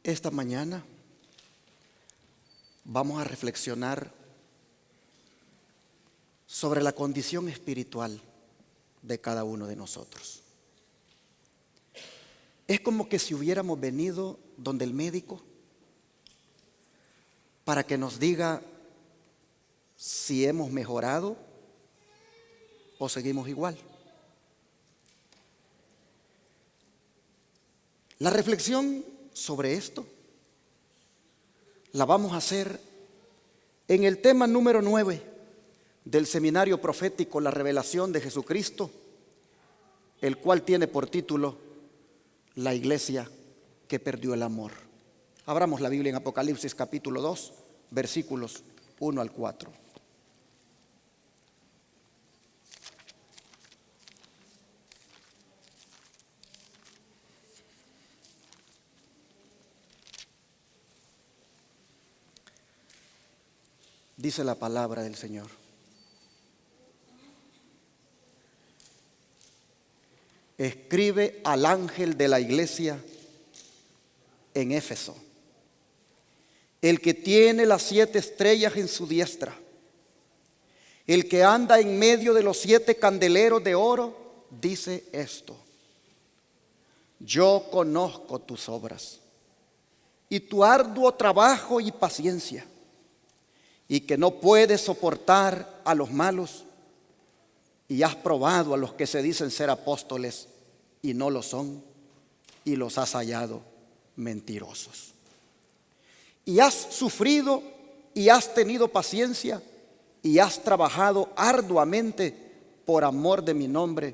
Esta mañana vamos a reflexionar sobre la condición espiritual de cada uno de nosotros. Es como que si hubiéramos venido donde el médico para que nos diga si hemos mejorado o seguimos igual. La reflexión sobre esto la vamos a hacer en el tema número 9 del seminario profético La Revelación de Jesucristo, el cual tiene por título La iglesia que perdió el amor. Abramos la Biblia en Apocalipsis capítulo 2, versículos 1 al 4. Dice la palabra del Señor: escribe al ángel de la iglesia en Éfeso, el que tiene las 7 estrellas en su diestra, el que anda en medio de los 7 candeleros de oro, dice esto: yo conozco tus obras y tu arduo trabajo y paciencia, y que no puedes soportar a los malos, y has probado a los que se dicen ser apóstoles y no lo son, y los has hallado mentirosos. Y has sufrido y has tenido paciencia y has trabajado arduamente por amor de mi nombre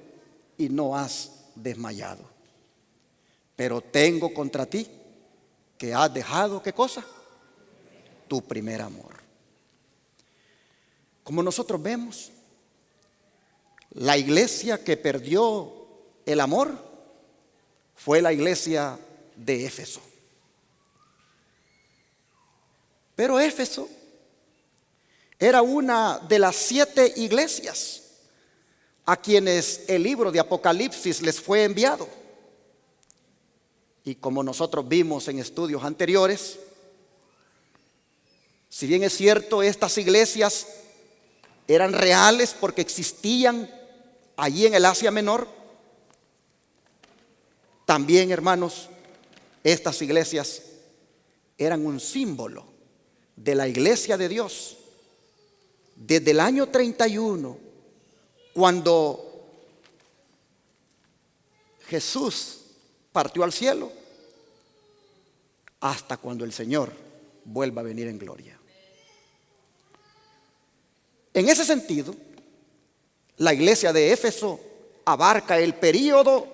y no has desmayado. Pero tengo contra ti que has dejado, ¿qué cosa? Tu primer amor. Como nosotros vemos, la iglesia que perdió el amor fue la iglesia de Éfeso. Pero Éfeso era una de las 7 iglesias a quienes el libro de Apocalipsis les fue enviado. Y como nosotros vimos en estudios anteriores, si bien es cierto, estas iglesias eran reales porque existían allí en el Asia Menor, también, hermanos, estas iglesias eran un símbolo de la iglesia de Dios. Desde el año 31, cuando Jesús partió al cielo, hasta cuando el Señor vuelva a venir en gloria. En ese sentido, la iglesia de Éfeso abarca el período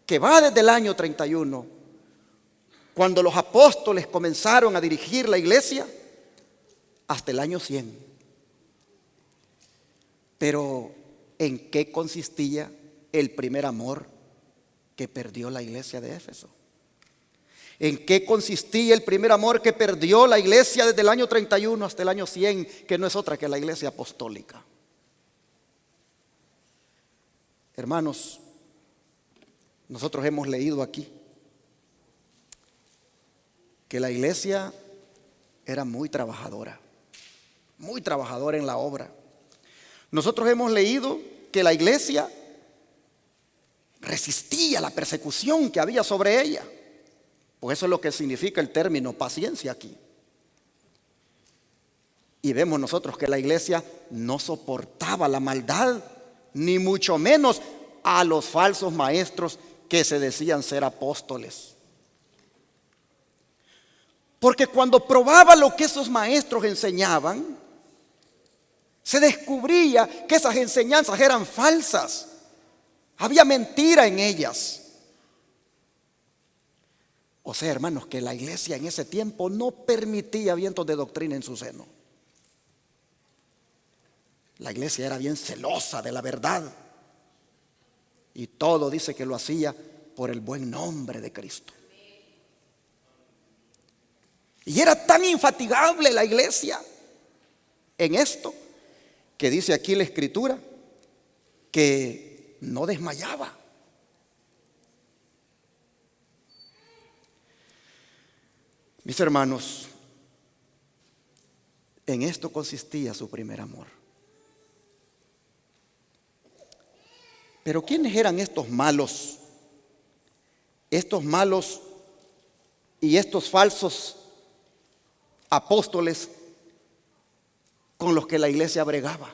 que va desde el año 31, cuando los apóstoles comenzaron a dirigir la iglesia, hasta el año 100. Pero ¿en qué consistía el primer amor que perdió la iglesia de Éfeso? ¿En qué consistía el primer amor que perdió la iglesia desde el año 31 hasta el año 100, que no es otra que la iglesia apostólica? Hermanos, nosotros hemos leído aquí que la iglesia era muy trabajadora en la obra. Nosotros hemos leído que la iglesia resistía la persecución que había sobre ella. Pues eso es lo que significa el término paciencia aquí. Y vemos nosotros que la iglesia no soportaba la maldad, ni mucho menos a los falsos maestros que se decían ser apóstoles. Porque cuando probaba lo que esos maestros enseñaban, se descubría que esas enseñanzas eran falsas. Había mentira en ellas. O sea, hermanos, que la iglesia en ese tiempo no permitía vientos de doctrina en su seno. La iglesia era bien celosa de la verdad. Y todo dice que lo hacía por el buen nombre de Cristo. Y era tan infatigable la iglesia en esto, que dice aquí la Escritura, que no desmayaba. Mis hermanos, en esto consistía su primer amor. Pero ¿quiénes eran estos malos? Estos malos y estos falsos apóstoles con los que la iglesia bregaba.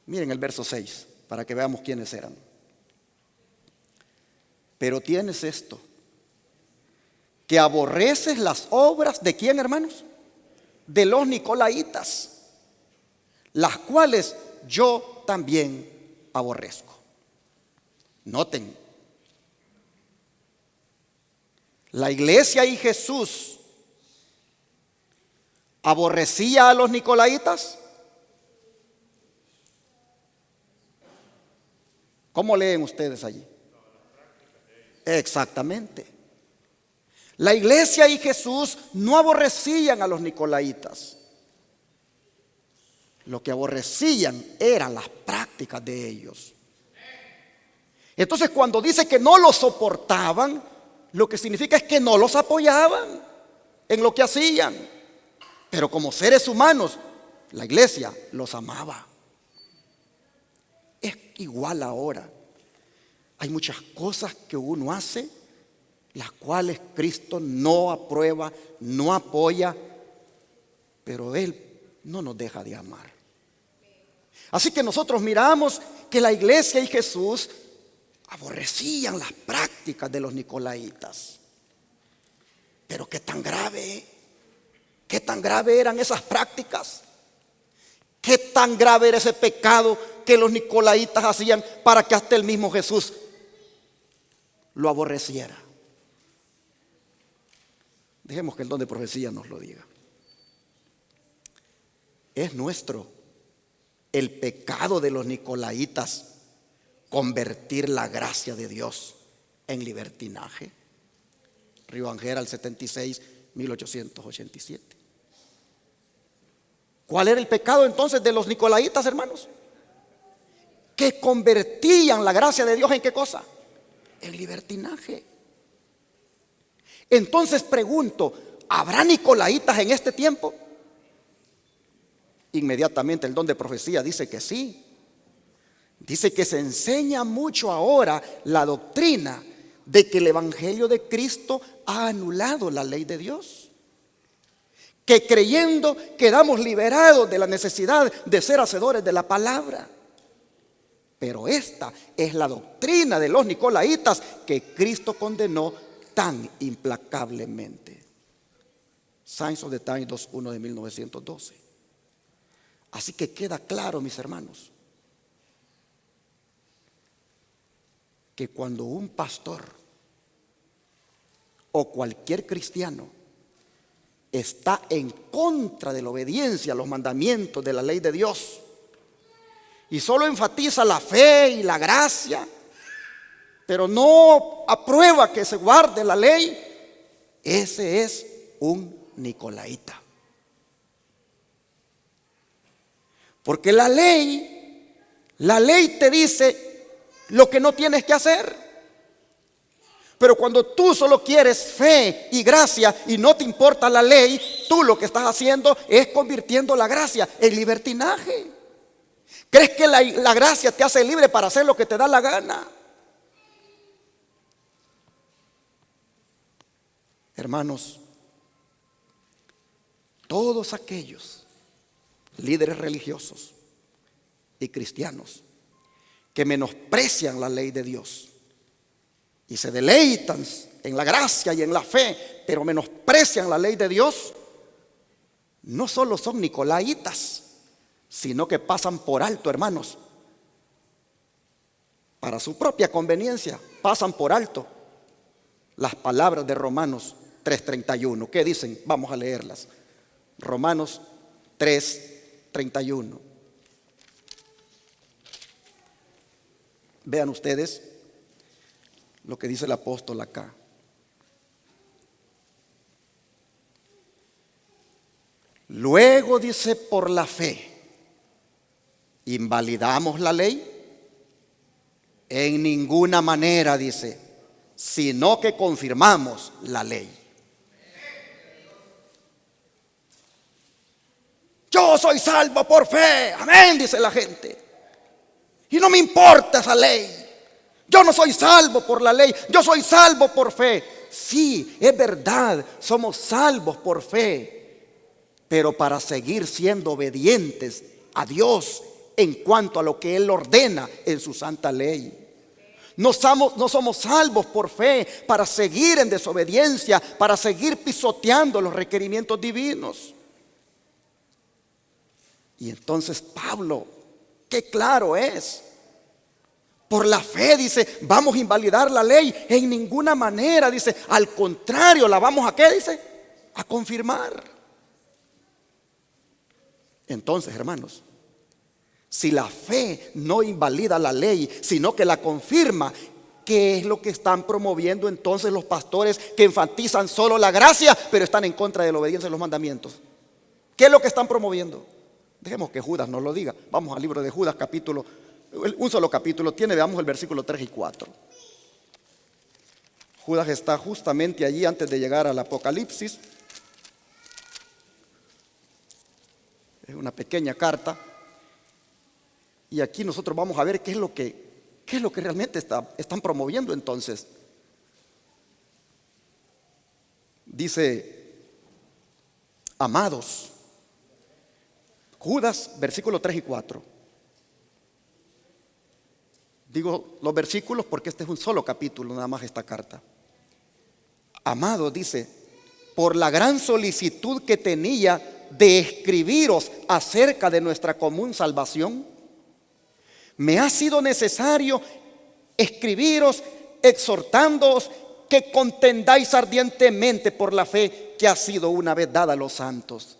Miren el verso 6 para que veamos quiénes eran. Pero tienes esto, que aborreces las obras de ¿quién, hermanos? De los nicolaitas, las cuales yo también aborrezco. Noten, la iglesia y Jesús aborrecía a los nicolaitas. ¿Cómo leen ustedes allí? Exactamente. La iglesia y Jesús no aborrecían a los nicolaitas. Lo que aborrecían eran las prácticas de ellos. Entonces, cuando dice que no los soportaban, lo que significa es que no los apoyaban en lo que hacían. Pero como seres humanos, la iglesia los amaba. Es igual ahora. Hay muchas cosas que uno hace, las cuales Cristo no aprueba, no apoya, pero Él no nos deja de amar. Así que nosotros miramos que la iglesia y Jesús aborrecían las prácticas de los nicolaitas. Pero qué tan grave eran esas prácticas. Qué tan grave era ese pecado que los nicolaitas hacían para que hasta el mismo Jesús lo aborreciera. Dejemos que el don de profecía nos lo diga. Es nuestro el pecado de los nicolaitas convertir la gracia de Dios en libertinaje. Río Angera, el 76, 1887. ¿Cuál era el pecado entonces de los nicolaitas, hermanos? Que convertían la gracia de Dios ¿en qué cosa? En libertinaje. Entonces pregunto, ¿habrá nicolaitas en este tiempo? Inmediatamente el don de profecía dice que sí. Dice que se enseña mucho ahora la doctrina de que el evangelio de Cristo ha anulado la ley de Dios. Que creyendo quedamos liberados de la necesidad de ser hacedores de la palabra. Pero esta es la doctrina de los nicolaitas que Cristo condenó tan implacablemente. Signs of the Times 2:1 de 1912. Así que queda claro, mis hermanos, que cuando un pastor o cualquier cristiano está en contra de la obediencia a los mandamientos de la ley de Dios y solo enfatiza la fe y la gracia, pero no aprueba que se guarde la ley, ese es un nicolaíta. Porque la ley te dice lo que no tienes que hacer. Pero cuando tú solo quieres fe y gracia y no te importa la ley, tú lo que estás haciendo es convirtiendo la gracia en libertinaje. ¿Crees que la gracia te hace libre para hacer lo que te da la gana? Hermanos, todos aquellos líderes religiosos y cristianos que menosprecian la ley de Dios y se deleitan en la gracia y en la fe, pero menosprecian la ley de Dios, no solo son nicolaitas, sino que pasan por alto, hermanos, para su propia conveniencia, pasan por alto las palabras de Romanos 3:31. ¿Qué dicen? Vamos a leerlas. Romanos 3:31. Vean ustedes lo que dice el apóstol acá. Luego dice, por la fe, ¿invalidamos la ley? En ninguna manera, dice, sino que confirmamos la ley. Yo soy salvo por fe, amén, dice la gente. Y no me importa esa ley. Yo no soy salvo por la ley, yo soy salvo por fe. Sí, es verdad, somos salvos por fe, pero para seguir siendo obedientes a Dios en cuanto a lo que Él ordena en su santa ley. No somos salvos por fe para seguir en desobediencia, para seguir pisoteando los requerimientos divinos. Y entonces Pablo, qué claro es. Por la fe, dice, vamos a invalidar la ley. En ninguna manera, dice, al contrario, la vamos a ¿qué? Dice, a confirmar. Entonces, hermanos, si la fe no invalida la ley, sino que la confirma, ¿qué es lo que están promoviendo entonces los pastores que enfatizan solo la gracia, pero están en contra de la obediencia a los mandamientos? ¿Qué es lo que están promoviendo? Dejemos que Judas nos lo diga. Vamos al libro de Judas, un solo capítulo tiene, veamos el versículo 3 y 4. Judas está justamente allí antes de llegar al Apocalipsis. Es una pequeña carta. Y aquí nosotros vamos a ver qué es lo que realmente están promoviendo entonces. Dice, amados, Judas, versículo 3 y 4. Digo los versículos porque este es un solo capítulo, nada más esta carta. Amado, dice, por la gran solicitud que tenía de escribiros acerca de nuestra común salvación, me ha sido necesario escribiros exhortándoos que contendáis ardientemente por la fe que ha sido una vez dada a los santos.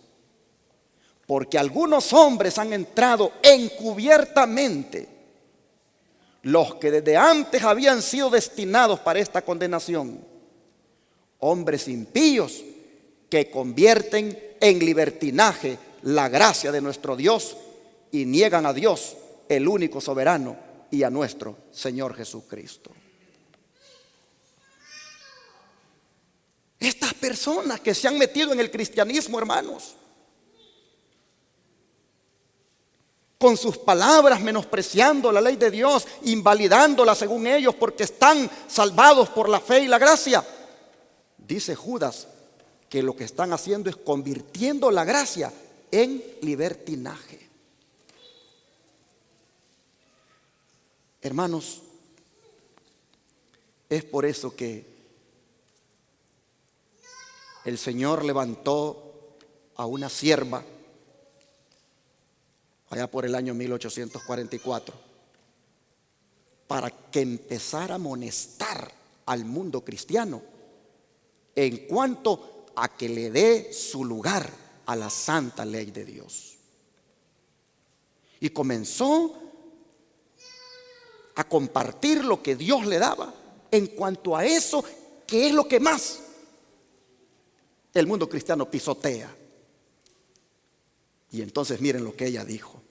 Porque algunos hombres han entrado encubiertamente, los que desde antes habían sido destinados para esta condenación, hombres impíos que convierten en libertinaje la gracia de nuestro Dios y niegan a Dios, el único soberano, y a nuestro Señor Jesucristo. Estas personas que se han metido en el cristianismo, hermanos, con sus palabras menospreciando la ley de Dios, invalidándola según ellos porque están salvados por la fe y la gracia. Dice Judas que lo que están haciendo es convirtiendo la gracia en libertinaje. Hermanos, es por eso que el Señor levantó a una sierva allá por el año 1844 para que empezara a amonestar al mundo cristiano en cuanto a que le dé su lugar a la santa ley de Dios. Y comenzó a compartir lo que Dios le daba en cuanto a eso, que es lo que más el mundo cristiano pisotea. Y entonces miren lo que ella dijo.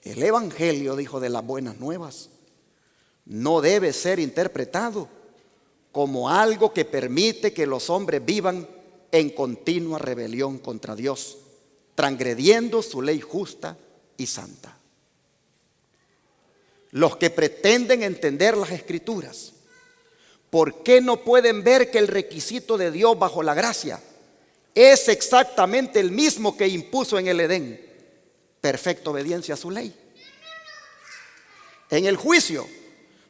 El evangelio, dijo, de las buenas nuevas no debe ser interpretado como algo que permite que los hombres vivan en continua rebelión contra Dios, transgrediendo su ley justa y santa. Los que pretenden entender las Escrituras, ¿por qué no pueden ver que el requisito de Dios bajo la gracia es exactamente el mismo que impuso en el Edén? Perfecta obediencia a su ley. En el juicio,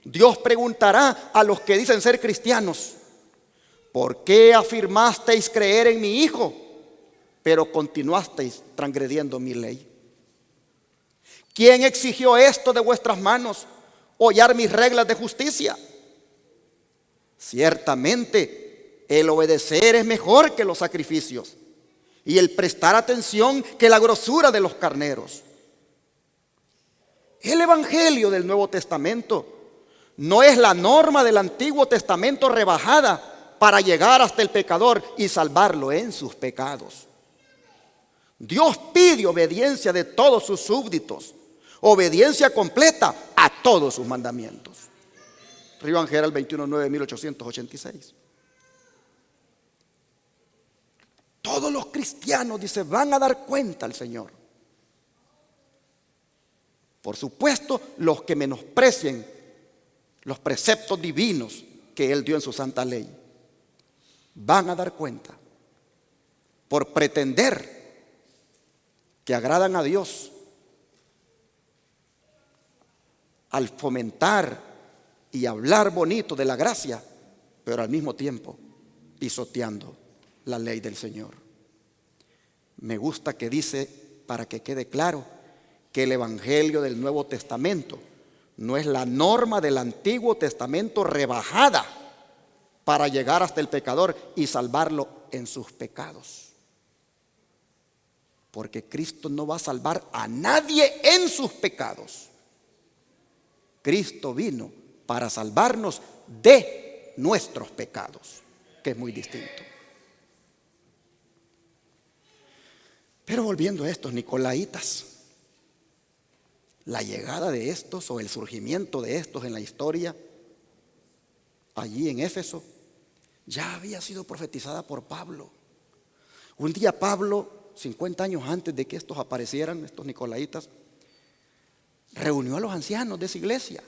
Dios preguntará a los que dicen ser cristianos: ¿por qué afirmasteis creer en mi Hijo, pero continuasteis transgrediendo mi ley? ¿Quién exigió esto de vuestras manos, hollar mis reglas de justicia? Ciertamente, el obedecer es mejor que los sacrificios, y el prestar atención que la grosura de los carneros. El evangelio del Nuevo Testamento no es la norma del Antiguo Testamento rebajada para llegar hasta el pecador y salvarlo en sus pecados. Dios pide obediencia de todos sus súbditos, obediencia completa a todos sus mandamientos. Río Angel 21/9/1886. Todos los cristianos, dice, van a dar cuenta al Señor. Por supuesto, los que menosprecien los preceptos divinos que Él dio en su santa ley, van a dar cuenta por pretender que agradan a Dios al fomentar y hablar bonito de la gracia, pero al mismo tiempo pisoteando la ley del Señor. Me gusta que dice, para que quede claro, que el Evangelio del Nuevo Testamento no es la norma del Antiguo Testamento rebajada para llegar hasta el pecador y salvarlo en sus pecados. Porque Cristo no va a salvar a nadie en sus pecados. Cristo vino para salvarnos de nuestros pecados, que es muy distinto. Pero volviendo a estos nicolaitas, la llegada de estos o el surgimiento de estos en la historia, allí en Éfeso, ya había sido profetizada por Pablo. Un día Pablo, 50 años antes de que estos aparecieran, estos nicolaitas, reunió a los ancianos de esa iglesia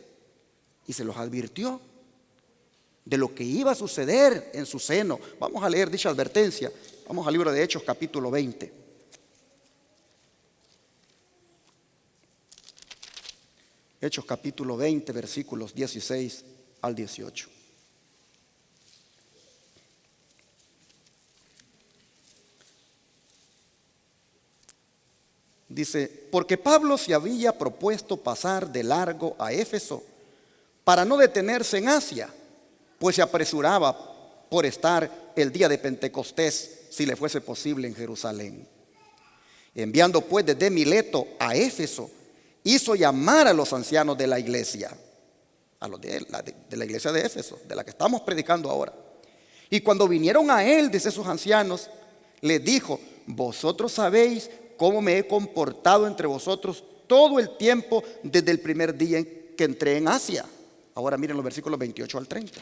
y se los advirtió de lo que iba a suceder en su seno. Vamos a leer dicha advertencia. Vamos al libro de Hechos, capítulo 20. Hechos capítulo 20, versículos 16 al 18. Dice, porque Pablo se había propuesto pasar de largo a Éfeso para no detenerse en Asia, pues se apresuraba por estar el día de Pentecostés, si le fuese posible, en Jerusalén. Enviando pues desde Mileto a Éfeso, hizo llamar a los ancianos de la iglesia, a los de la iglesia de Éfeso, de la que estamos predicando ahora. Y cuando vinieron a él, dice sus ancianos, les dijo, vosotros sabéis cómo me he comportado entre vosotros todo el tiempo desde el primer día en que entré en Asia. Ahora miren los versículos 28 al 30.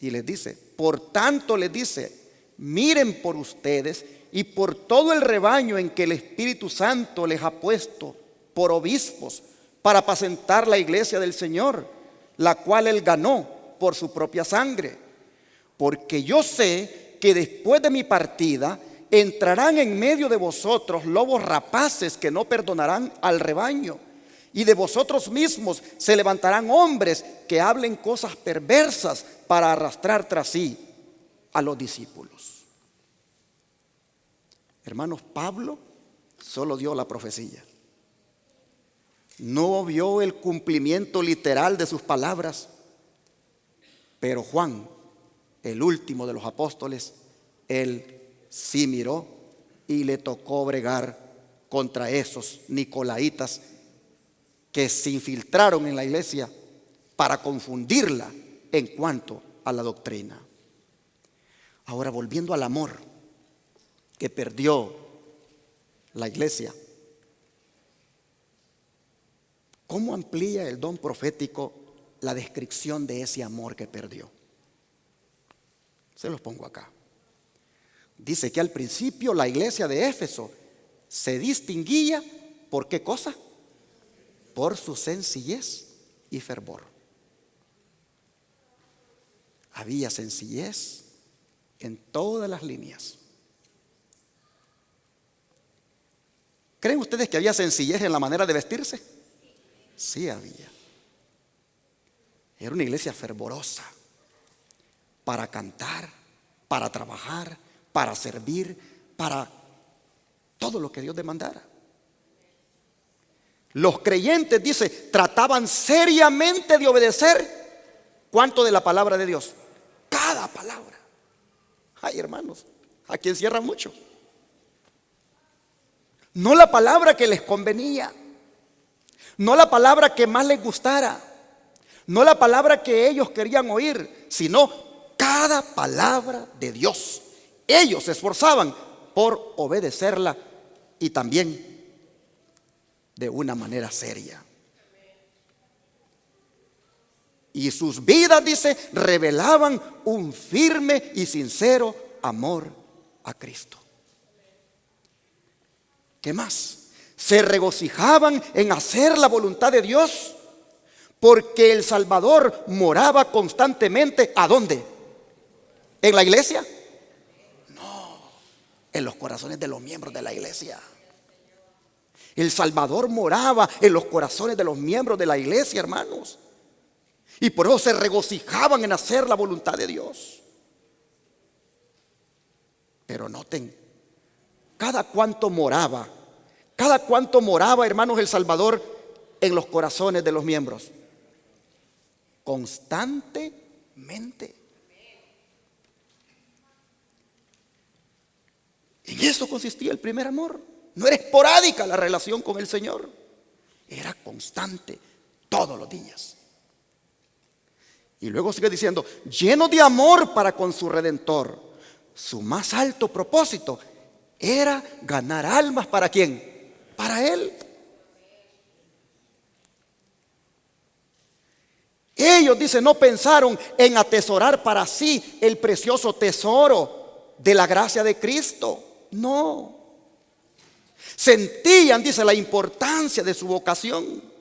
Y les dice, por tanto les dice, miren por ustedes y por todo el rebaño en que el Espíritu Santo les ha puesto por obispos para apacentar la iglesia del Señor, la cual Él ganó por su propia sangre. Porque yo sé que después de mi partida entrarán en medio de vosotros lobos rapaces que no perdonarán al rebaño. Y de vosotros mismos se levantarán hombres que hablen cosas perversas para arrastrar tras sí a los discípulos. Hermanos, Pablo solo dio la profecía. No vio el cumplimiento literal de sus palabras. Pero Juan, el último de los apóstoles, él sí miró y le tocó bregar contra esos nicolaitas que se infiltraron en la iglesia para confundirla en cuanto a la doctrina. Ahora, volviendo al amor que perdió la iglesia, ¿cómo amplía el don profético la descripción de ese amor que perdió? Se los pongo acá. Dice que al principio la iglesia de Éfeso se distinguía ¿por qué cosa? Por su sencillez y fervor. Había sencillez en todas las líneas. ¿Creen ustedes que había sencillez en la manera de vestirse? Sí había. Era una iglesia fervorosa para cantar, para trabajar, para servir, para todo lo que Dios demandara. Los creyentes, dice, trataban seriamente de obedecer ¿cuánto de la palabra de Dios? Cada palabra. Ay, hermanos, aquí encierra mucho. No la palabra que les convenía, no la palabra que más les gustara, no la palabra que ellos querían oír, sino cada palabra de Dios. Ellos se esforzaban por obedecerla y también de una manera seria. Y sus vidas, dice, revelaban un firme y sincero amor a Cristo. ¿Qué más? Se regocijaban en hacer la voluntad de Dios, porque el Salvador moraba constantemente. ¿A dónde? ¿En la iglesia? No, en los corazones de los miembros de la iglesia. El Salvador moraba en los corazones de los miembros de la iglesia, hermanos. Y por eso se regocijaban en hacer la voluntad de Dios. Pero noten, cada cuánto moraba, hermanos, el Salvador en los corazones de los miembros. Constantemente. En eso consistía el primer amor. No era esporádica la relación con el Señor, era constante, todos los días. Y luego sigue diciendo, lleno de amor para con su Redentor. Su más alto propósito era ganar almas. ¿Para quién? Para Él. Ellos, dice, no pensaron en atesorar para sí el precioso tesoro de la gracia de Cristo. No. Sentían, dice, la importancia de su vocación.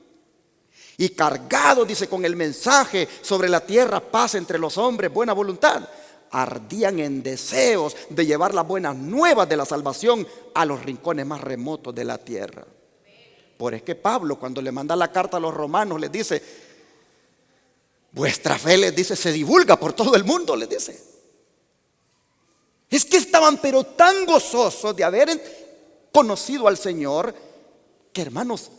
Y cargados, dice, con el mensaje sobre la tierra, paz entre los hombres, buena voluntad, ardían en deseos de llevar las buenas nuevas de la salvación a los rincones más remotos de la tierra. Por es que Pablo, cuando le manda la carta a los romanos, les dice, vuestra fe, les dice, se divulga por todo el mundo, les dice. Es que estaban pero tan gozosos de haber conocido al Señor, que, hermanos,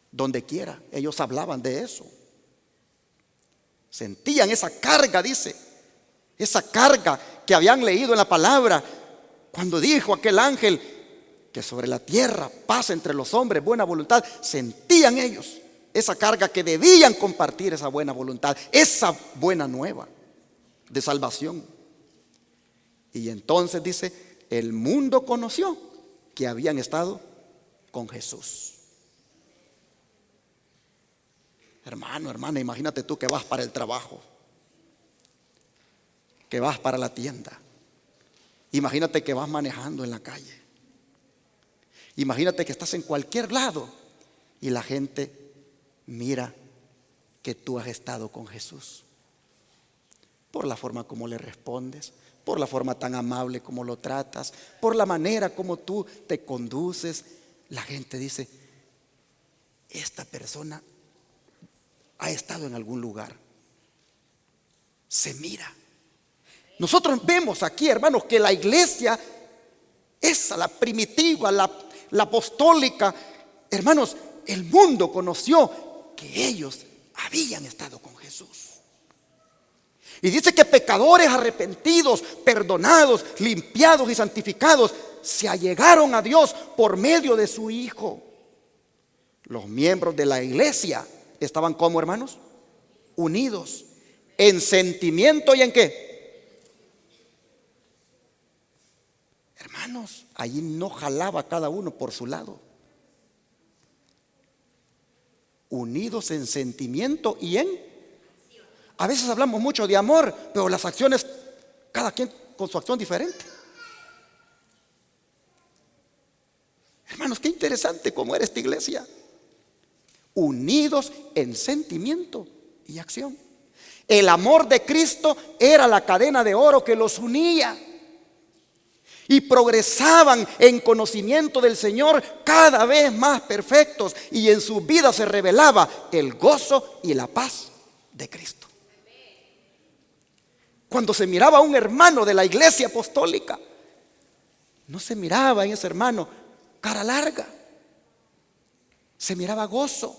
donde quiera ellos hablaban de eso. Sentían esa carga, dice, esa carga que habían leído en la palabra cuando dijo aquel ángel que sobre la tierra paz entre los hombres, buena voluntad. Sentían ellos esa carga que debían compartir, esa buena voluntad, esa buena nueva de salvación. Y entonces, dice, el mundo conoció que habían estado con Jesús. Hermano, hermana, imagínate tú que vas para el trabajo, que vas para la tienda. Imagínate que vas manejando en la calle. Imagínate que estás en cualquier lado y la gente mira que tú has estado con Jesús. Por la forma como le respondes, por la forma tan amable como lo tratas, por la manera como tú te conduces. La gente dice, esta persona ha estado en algún lugar. Se mira. Nosotros vemos aquí, hermanos, que la iglesia, esa, la primitiva, la apostólica, hermanos, el mundo conoció que ellos habían estado con Jesús. Y dice que pecadores arrepentidos, perdonados, limpiados y santificados se allegaron a Dios por medio de su Hijo. Los miembros de la iglesia estaban como, hermanos, unidos en sentimiento y en qué. Hermanos, allí no jalaba cada uno por su lado. Unidos en sentimiento y en. A veces hablamos mucho de amor, pero las acciones, cada quien con su acción diferente. Hermanos, qué interesante cómo era esta iglesia. Unidos en sentimiento y acción. El amor de Cristo era la cadena de oro que los unía. Y progresaban en conocimiento del Señor cada vez más perfectos. Y en sus vidas se revelaba el gozo y la paz de Cristo. Cuando se miraba a un hermano de la iglesia apostólica, no se miraba en ese hermano cara larga. Se miraba gozo.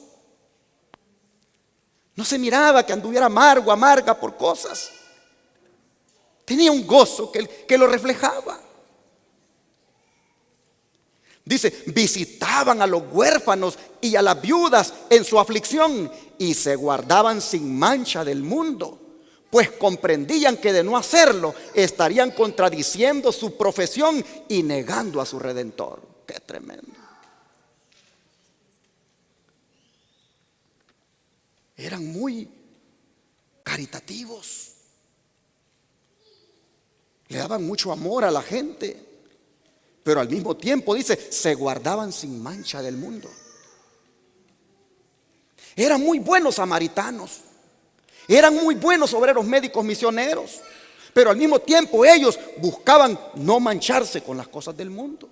No se miraba que anduviera amargo, amarga por cosas. Tenía un gozo que lo reflejaba. Dice, visitaban a los huérfanos y a las viudas en su aflicción y se guardaban sin mancha del mundo, pues comprendían que de no hacerlo estarían contradiciendo su profesión y negando a su Redentor. Qué tremendo. Eran muy caritativos. Le daban mucho amor a la gente, pero al mismo tiempo, dice, se guardaban sin mancha del mundo. Eran muy buenos samaritanos, eran muy buenos obreros médicos misioneros, pero al mismo tiempo ellos buscaban no mancharse con las cosas del mundo.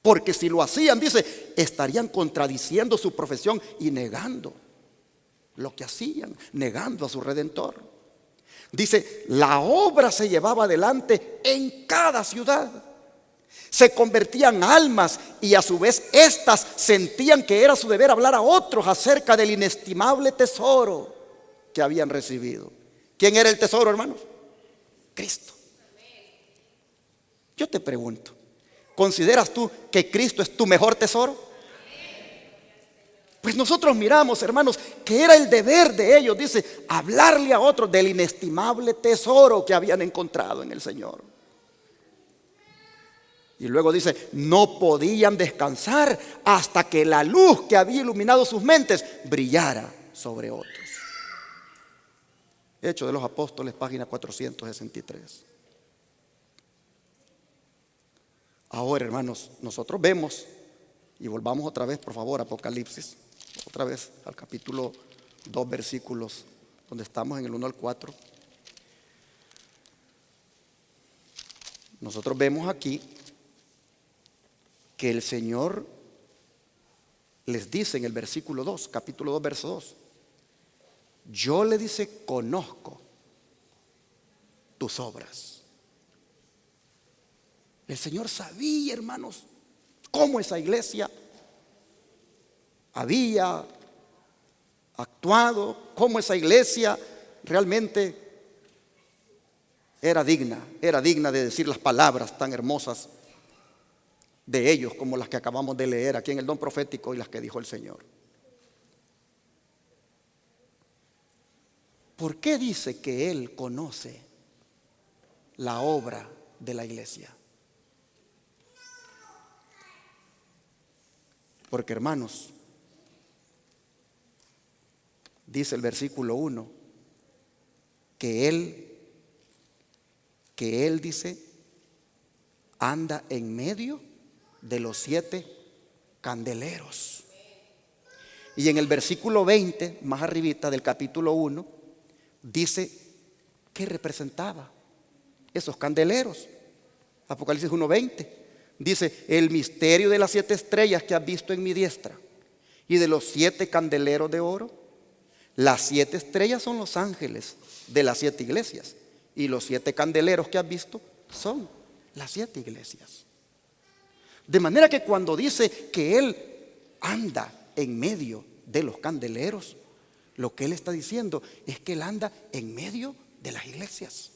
Porque si lo hacían, dice, estarían contradiciendo su profesión y negando lo que hacían, negando a su Redentor. Dice, la obra se llevaba adelante en cada ciudad. Se convertían almas y a su vez éstas sentían que era su deber hablar a otros acerca del inestimable tesoro que habían recibido. ¿Quién era el tesoro, hermanos? Cristo. Yo te pregunto, ¿consideras tú que Cristo es tu mejor tesoro? Pues nosotros miramos, hermanos, que era el deber de ellos, dice, hablarle a otros del inestimable tesoro que habían encontrado en el Señor. Y luego dice, no podían descansar hasta que la luz que había iluminado sus mentes brillara sobre otros. Hechos de los Apóstoles, página 463. Ahora, hermanos, nosotros vemos, y volvamos otra vez, por favor, a Apocalipsis, otra vez al capítulo 2, versículos, donde estamos en el 1 al 4. Nosotros vemos aquí que el Señor les dice en el versículo 2, capítulo 2, verso 2, yo le dice, conozco tus obras. El Señor sabía, hermanos, cómo esa iglesia había actuado, cómo esa iglesia realmente era digna de decir las palabras tan hermosas de ellos como las que acabamos de leer aquí en el don profético y las que dijo el Señor. ¿Por qué dice que Él conoce la obra de la iglesia? Porque, hermanos, dice el versículo 1 que Él dice, anda en medio de los 7 candeleros. Y en el versículo 20, más arribita del capítulo 1, dice que representaba esos candeleros. Apocalipsis 1:20 dice, el misterio de las 7 estrellas que has visto en mi diestra y de los 7 candeleros de oro. Las 7 estrellas son los ángeles de las 7 iglesias y los 7 candeleros que has visto son las 7 iglesias. De manera que cuando dice que Él anda en medio de los candeleros, lo que Él está diciendo es que Él anda en medio de las iglesias.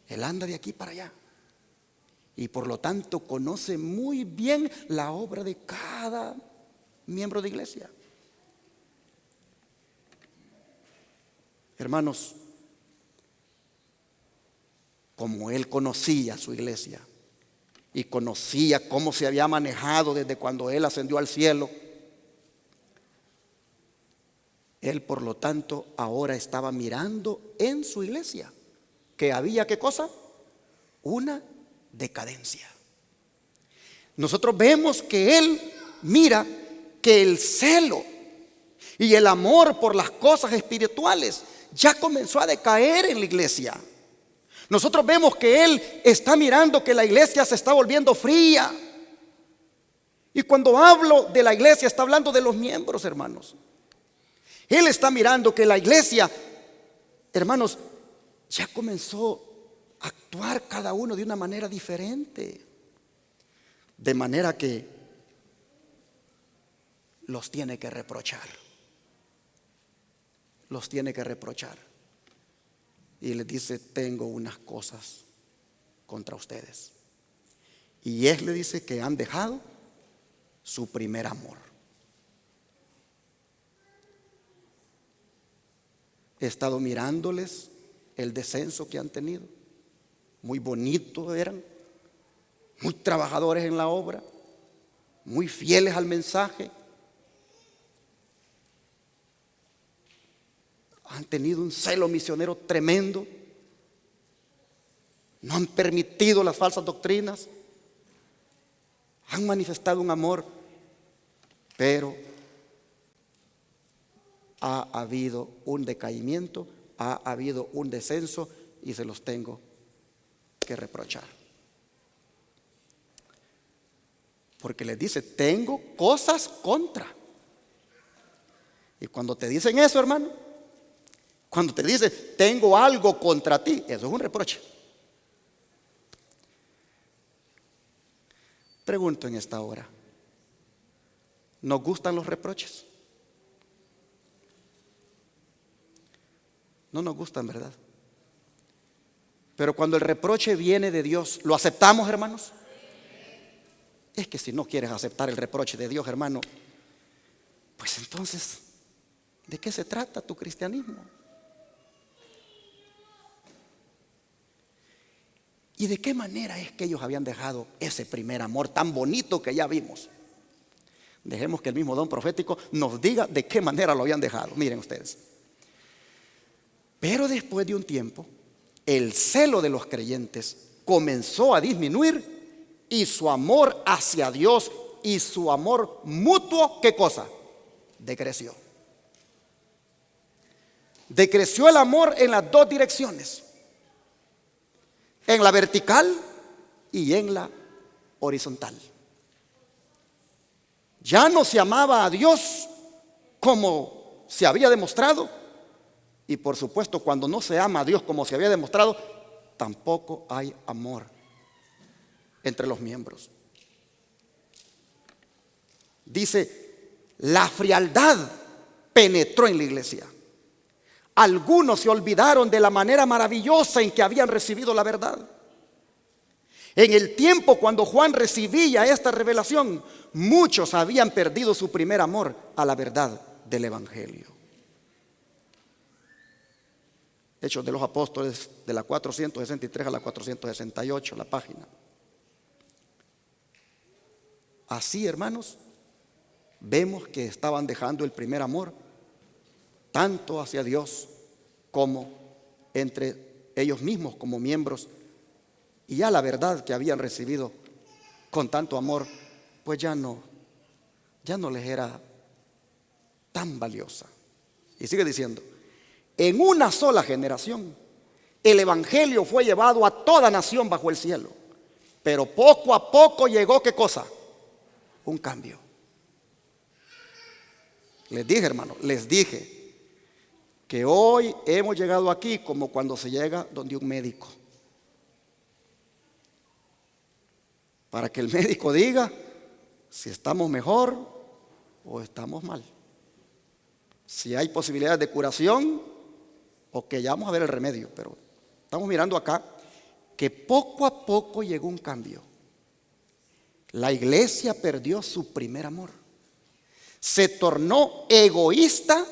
Él anda de aquí para allá. Y por lo tanto conoce muy bien la obra de cada miembro de iglesia. Hermanos, como Él conocía a su iglesia y conocía cómo se había manejado desde cuando Él ascendió al cielo, Él por lo tanto ahora estaba mirando en su iglesia que había, ¿qué cosa? Una decadencia. Nosotros vemos que Él mira que el celo y el amor por las cosas espirituales ya comenzó a decaer en la iglesia. Nosotros vemos que Él está mirando que la iglesia se está volviendo fría. Y cuando hablo de la iglesia, está hablando de los miembros, hermanos. Él está mirando que la iglesia, hermanos, ya comenzó a actuar cada uno de una manera diferente. De manera que los tiene que reprochar. Los tiene que reprochar. Y les dice, tengo unas cosas contra ustedes. Y Él le dice que han dejado su primer amor. He estado mirándoles el descenso que han tenido. Muy bonitos eran, muy trabajadores en la obra, muy fieles al mensaje. han tenido un celo misionero tremendo. No han permitido las falsas doctrinas. Han manifestado un amor, pero ha habido un decaimiento, ha habido un descenso y se los tengo que reprochar. Porque les dice, tengo cosas contra. Y cuando te dicen eso, hermano, cuando te dicen, tengo algo contra ti, eso es un reproche. Pregunto en esta hora, ¿nos gustan los reproches? No nos gustan, ¿verdad? Pero cuando el reproche viene de Dios, ¿lo aceptamos, hermanos? Es que si no quieres aceptar el reproche de Dios, hermano, pues entonces, ¿de qué se trata tu cristianismo? ¿Y de qué manera es que ellos habían dejado ese primer amor tan bonito que ya vimos? Dejemos que el mismo don profético nos diga de qué manera lo habían dejado. Miren ustedes. Pero después de un tiempo, el celo de los creyentes comenzó a disminuir y su amor hacia Dios y su amor mutuo, ¿qué cosa? Decreció. Decreció el amor en las dos direcciones. En la vertical y en la horizontal. Ya no se amaba a Dios como se había demostrado. Y por supuesto, cuando no se ama a Dios como se había demostrado, tampoco hay amor entre los miembros. Dice, la frialdad penetró en la iglesia. Algunos se olvidaron de la manera maravillosa en que habían recibido la verdad. En el tiempo cuando Juan recibía esta revelación, muchos habían perdido su primer amor a la verdad del Evangelio. Hechos de los Apóstoles, de la 463 a la 468, la página. Así, hermanos, vemos que estaban dejando el primer amor, tanto hacia Dios como entre ellos mismos como miembros, y ya la verdad que habían recibido con tanto amor, pues ya no les era tan valiosa. Y sigue diciendo, en una sola generación el Evangelio fue llevado a toda nación bajo el cielo, pero poco a poco llegó, ¿qué cosa? Un cambio. Les dije, hermano, les dije que hoy hemos llegado aquí como cuando se llega donde un médico, para que el médico diga si estamos mejor o estamos mal, si hay posibilidades de curación o que ya vamos a ver el remedio. Pero estamos mirando acá que poco a poco llegó un cambio. La iglesia perdió su primer amor, se tornó egoísta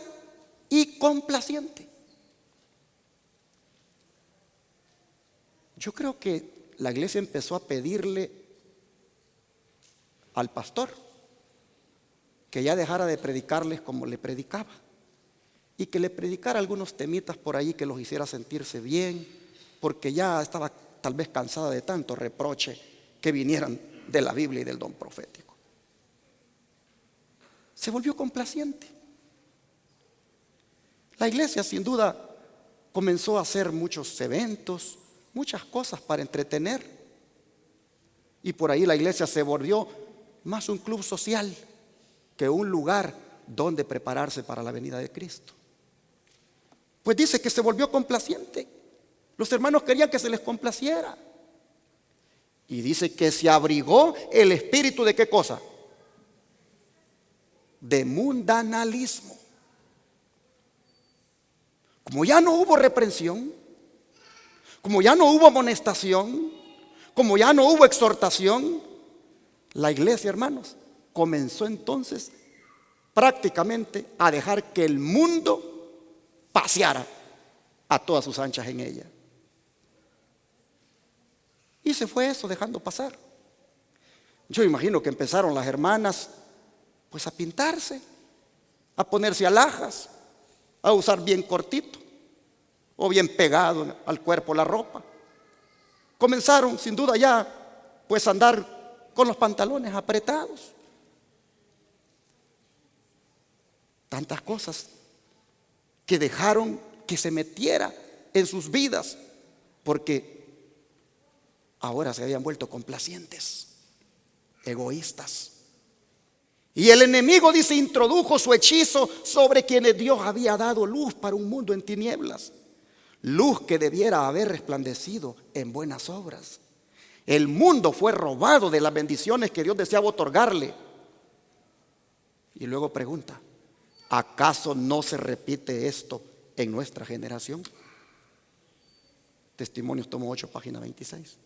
y complaciente. Yo creo que la iglesia empezó a pedirle al pastor que ya dejara de predicarles como le predicaba y que le predicara algunos temitas por ahí que los hiciera sentirse bien, porque ya estaba tal vez cansada de tanto reproche que vinieran de la Biblia y del don profético. Se volvió complaciente. La iglesia sin duda comenzó a hacer muchos eventos, muchas cosas para entretener, y por ahí la iglesia se volvió más un club social que un lugar donde prepararse para la venida de Cristo. Pues dice que se volvió complaciente. Los hermanos querían que se les complaciera. Y dice que se abrigó el espíritu de ¿qué cosa? De mundanalismo. Como ya no hubo reprensión, como ya no hubo amonestación, como ya no hubo exhortación, la iglesia, hermanos, comenzó entonces prácticamente a dejar que el mundo paseara a todas sus anchas en ella. Y se fue eso dejando pasar. Yo imagino que empezaron las hermanas pues a pintarse, a ponerse alhajas, a usar bien cortito o bien pegado al cuerpo la ropa. Comenzaron sin duda ya pues a andar con los pantalones apretados. Tantas cosas que dejaron que se metiera en sus vidas porque ahora se habían vuelto complacientes, egoístas. Y el enemigo, dice, introdujo su hechizo sobre quienes Dios había dado luz para un mundo en tinieblas. Luz que debiera haber resplandecido en buenas obras. El mundo fue robado de las bendiciones que Dios deseaba otorgarle. Y luego pregunta, ¿acaso no se repite esto en nuestra generación? Testimonios, tomo 8, página 26.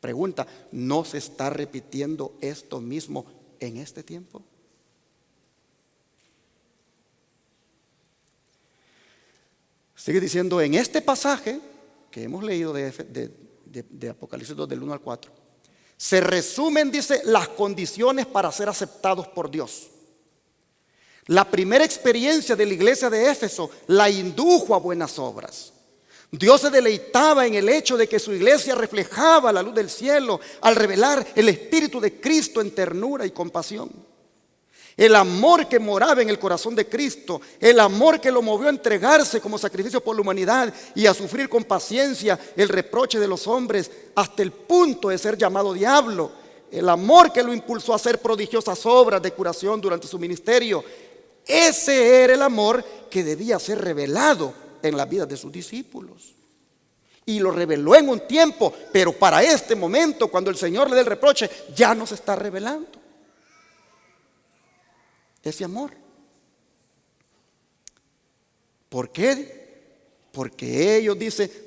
Pregunta, ¿no se está repitiendo esto mismo en este tiempo? Sigue diciendo, en este pasaje que hemos leído de Apocalipsis 2 del 1 al 4, se resumen, dice, las condiciones para ser aceptados por Dios. La primera experiencia de la iglesia de Éfeso la indujo a buenas obras. Dios se deleitaba en el hecho de que su iglesia reflejaba la luz del cielo al revelar el Espíritu de Cristo en ternura y compasión. El amor que moraba en el corazón de Cristo, el amor que lo movió a entregarse como sacrificio por la humanidad y a sufrir con paciencia el reproche de los hombres hasta el punto de ser llamado diablo. El amor que lo impulsó a hacer prodigiosas obras de curación durante su ministerio. Ese era el amor que debía ser revelado en la vida de sus discípulos. Y lo reveló en un tiempo, pero para este momento, cuando el Señor le dé el reproche, ya no se está revelando ese amor. ¿Por qué? Porque ellos, dice,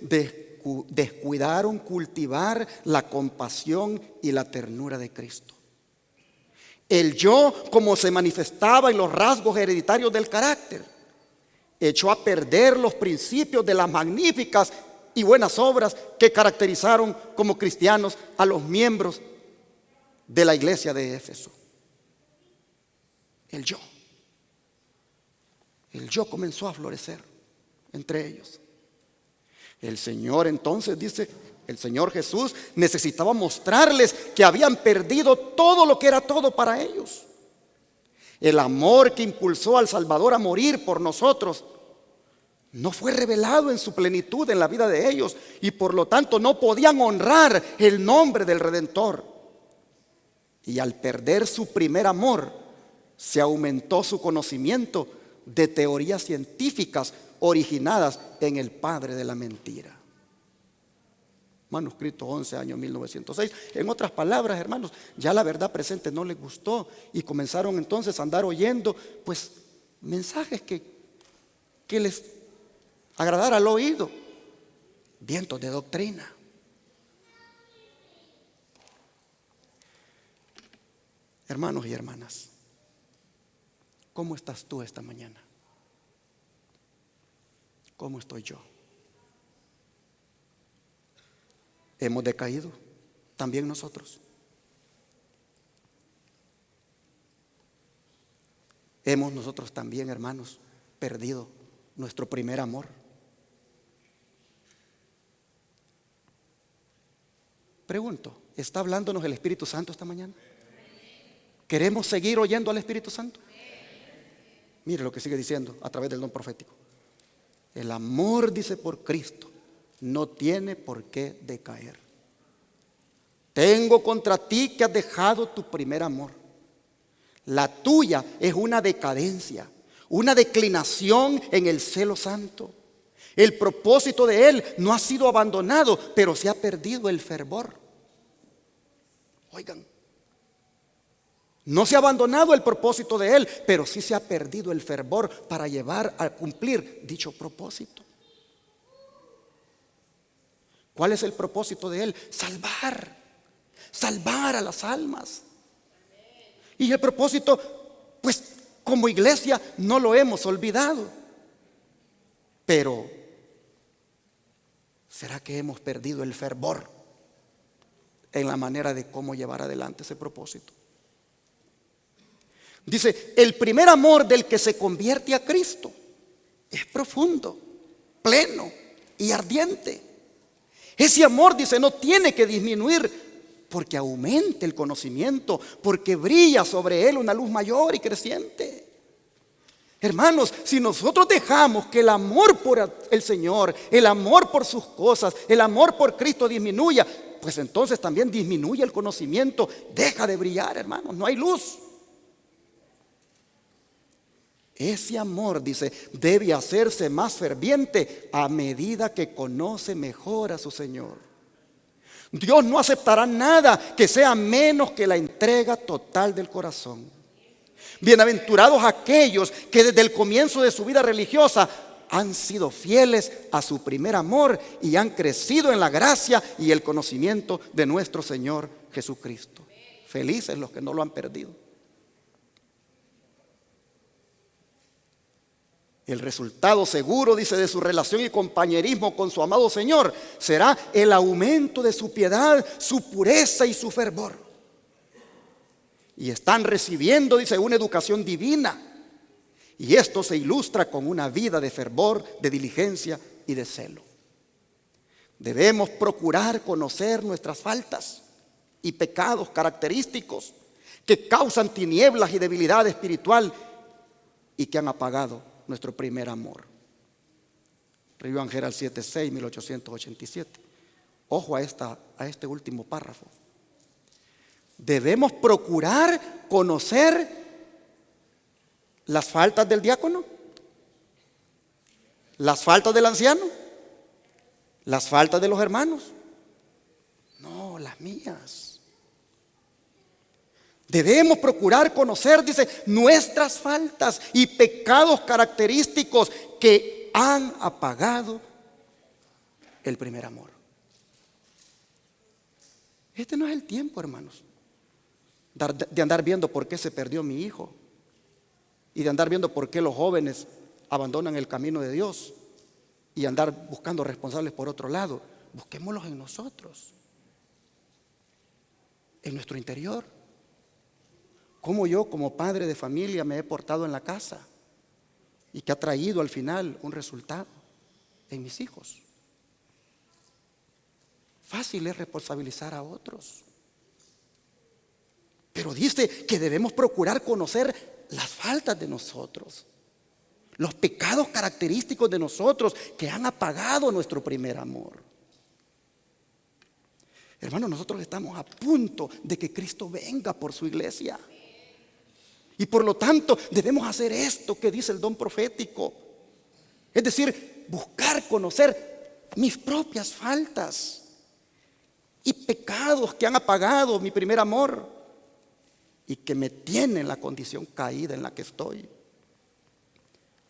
descuidaron cultivar la compasión y la ternura de Cristo. El yo, como se manifestaba en los rasgos hereditarios del carácter, echó a perder los principios de las magníficas y buenas obras que caracterizaron como cristianos a los miembros de la iglesia de Éfeso. El yo comenzó a florecer entre ellos. El Señor entonces, dice, el Señor Jesús necesitaba mostrarles que habían perdido todo lo que era todo para ellos. El amor que impulsó al Salvador a morir por nosotros no fue revelado en su plenitud en la vida de ellos y por lo tanto no podían honrar el nombre del Redentor. Y al perder su primer amor, se aumentó su conocimiento de teorías científicas originadas en el padre de la mentira. Manuscrito 11, año 1906. En otras palabras, hermanos, ya la verdad presente no les gustó y comenzaron entonces a andar oyendo pues mensajes que les agradara al oído, vientos de doctrina. Hermanos y hermanas, ¿cómo estás tú esta mañana? ¿Cómo estoy yo? ¿Hemos decaído? También nosotros. Hemos nosotros también, hermanos, perdido nuestro primer amor. Pregunto, ¿está hablándonos el Espíritu Santo esta mañana? ¿Queremos seguir oyendo al Espíritu Santo? Mire lo que sigue diciendo a través del don profético. El amor, dice, por Cristo no tiene por qué decaer. Tengo contra ti que has dejado tu primer amor. La tuya es una decadencia, una declinación en el celo santo. El propósito de Él no ha sido abandonado, pero se ha perdido el fervor. Oigan, no se ha abandonado el propósito de Él, pero sí se ha perdido el fervor para llevar a cumplir dicho propósito. ¿Cuál es el propósito de Él? Salvar a las almas. Y el propósito, pues como iglesia no lo hemos olvidado. Pero ¿será que hemos perdido el fervor en la manera de cómo llevar adelante ese propósito? Dice, el primer amor del que se convierte a Cristo es profundo, pleno y ardiente. Ese amor, dice, no tiene que disminuir porque aumente el conocimiento, porque brilla sobre él una luz mayor y creciente. Hermanos, si nosotros dejamos que el amor por el Señor, el amor por sus cosas, el amor por Cristo disminuya, pues entonces también disminuye el conocimiento, deja de brillar, hermanos, no hay luz. Ese amor, dice, debe hacerse más ferviente a medida que conoce mejor a su Señor. Dios no aceptará nada que sea menos que la entrega total del corazón. Bienaventurados aquellos que desde el comienzo de su vida religiosa han sido fieles a su primer amor y han crecido en la gracia y el conocimiento de nuestro Señor Jesucristo. Felices los que no lo han perdido. El resultado seguro, dice, de su relación y compañerismo con su amado Señor será el aumento de su piedad, su pureza y su fervor. Y están recibiendo, dice, una educación divina. Y esto se ilustra con una vida de fervor, de diligencia y de celo. Debemos procurar conocer nuestras faltas y pecados característicos que causan tinieblas y debilidad espiritual y que han apagado nuestro primer amor. Río Ángel 7:6, 1887. Ojo a este último párrafo. Debemos procurar conocer las faltas del diácono, las faltas del anciano, las faltas de los hermanos. No, las mías. Debemos procurar conocer, dice, nuestras faltas y pecados característicos que han apagado el primer amor. Este no es el tiempo, hermanos, de andar viendo por qué se perdió mi hijo y de andar viendo por qué los jóvenes abandonan el camino de Dios y andar buscando responsables por otro lado. Busquémoslos en nosotros, en nuestro interior. Cómo yo como padre de familia me he portado en la casa y que ha traído al final un resultado en mis hijos. Fácil es responsabilizar a otros, pero dice que debemos procurar conocer las faltas de nosotros, los pecados característicos de nosotros que han apagado nuestro primer amor. Hermanos, nosotros estamos a punto de que Cristo venga por su iglesia. Y por lo tanto debemos hacer esto que dice el don profético. Es decir, buscar conocer mis propias faltas y pecados que han apagado mi primer amor y que me tienen en la condición caída en la que estoy.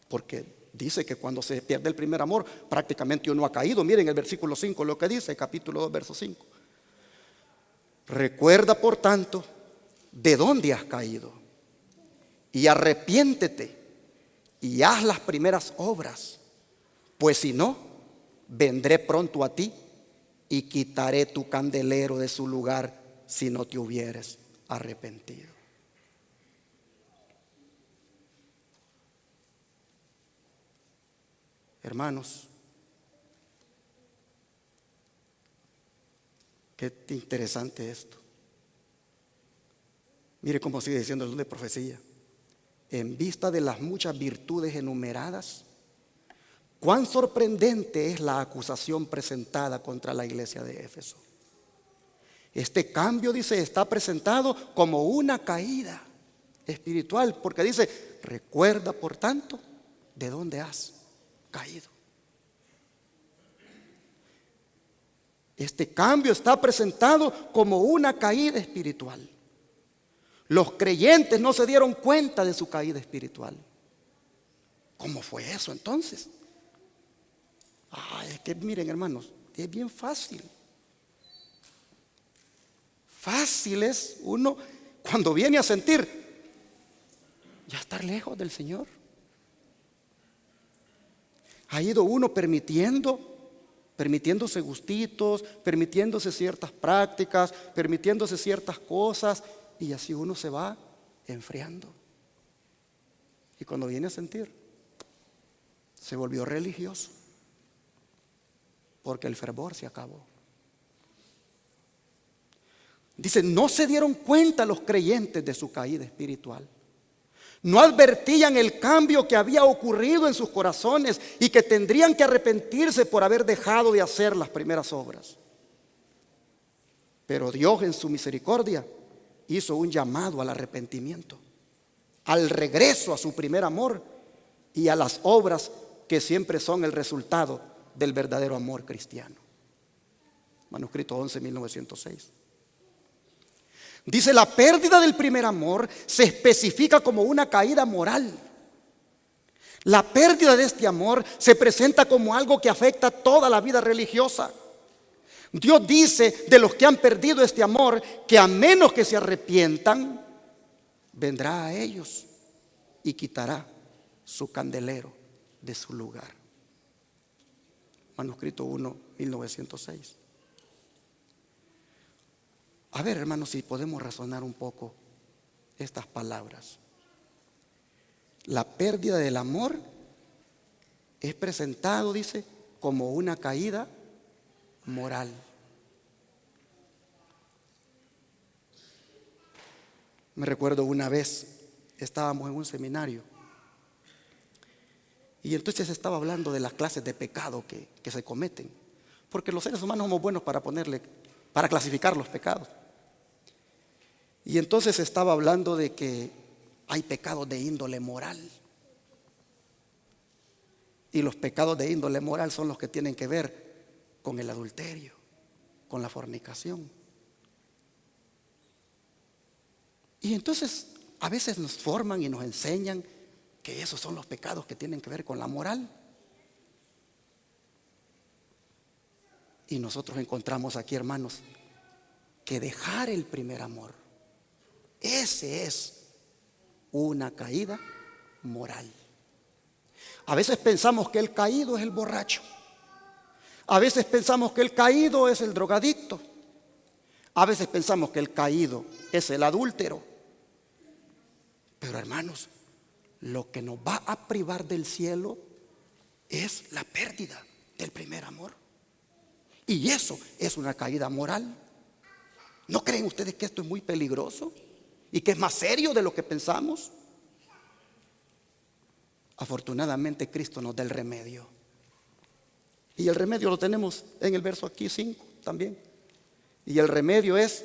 Porque dice que cuando se pierde el primer amor, prácticamente uno ha caído. Miren el versículo 5 lo que dice, capítulo 2, verso 5. Recuerda, por tanto, de dónde has caído y arrepiéntete y haz las primeras obras, pues si no, vendré pronto a ti y quitaré tu candelero de su lugar si no te hubieres arrepentido. Hermanos, qué interesante esto. Mire cómo sigue diciendo el don de profecía. En vista de las muchas virtudes enumeradas, cuán sorprendente es la acusación presentada contra la iglesia de Éfeso. Este cambio, dice, está presentado como una caída espiritual, porque dice, recuerda, por tanto, de dónde has caído. Este cambio está presentado como una caída espiritual. Los creyentes no se dieron cuenta de su caída espiritual. ¿Cómo fue eso entonces? Es que miren, hermanos, es bien fácil. Fácil es uno cuando viene a sentir ya estar lejos del Señor. Ha ido uno permitiéndose gustitos, permitiéndose ciertas prácticas, permitiéndose ciertas cosas, y así uno se va enfriando. Y cuando viene a sentir, se volvió religioso porque el fervor se acabó. Dice, no se dieron cuenta los creyentes de su caída espiritual. No advertían el cambio que había ocurrido en sus corazones y que tendrían que arrepentirse por haber dejado de hacer las primeras obras. Pero Dios en su misericordia hizo un llamado al arrepentimiento, al regreso a su primer amor y a las obras que siempre son el resultado del verdadero amor cristiano. Manuscrito 11, 1906. Dice, la pérdida del primer amor se especifica como una caída moral. La pérdida de este amor se presenta como algo que afecta toda la vida religiosa. Dios dice de los que han perdido este amor que a menos que se arrepientan, vendrá a ellos y quitará su candelero de su lugar. Manuscrito 1, 1906. A ver, hermanos, si podemos razonar un poco estas palabras. La pérdida del amor es presentado, dice, como una caída moral. Me recuerdo una vez, estábamos en un seminario y entonces se estaba hablando de las clases de pecado que se cometen, porque los seres humanos somos buenos para clasificar los pecados. Y entonces se estaba hablando de que hay pecados de índole moral. Y los pecados de índole moral son los que tienen que ver con el adulterio, con la fornicación. Y entonces a veces nos forman y nos enseñan que esos son los pecados que tienen que ver con la moral. Y nosotros encontramos aquí, hermanos, que dejar el primer amor, ese es una caída moral. A veces pensamos que el caído es el borracho. A veces pensamos que el caído es el drogadicto. A veces pensamos que el caído es el adúltero. Pero hermanos, lo que nos va a privar del cielo es la pérdida del primer amor. Y eso es una caída moral. ¿No creen ustedes que esto es muy peligroso y que es más serio de lo que pensamos? Afortunadamente Cristo nos da el remedio. Y el remedio lo tenemos en el verso aquí 5 también. Y el remedio es,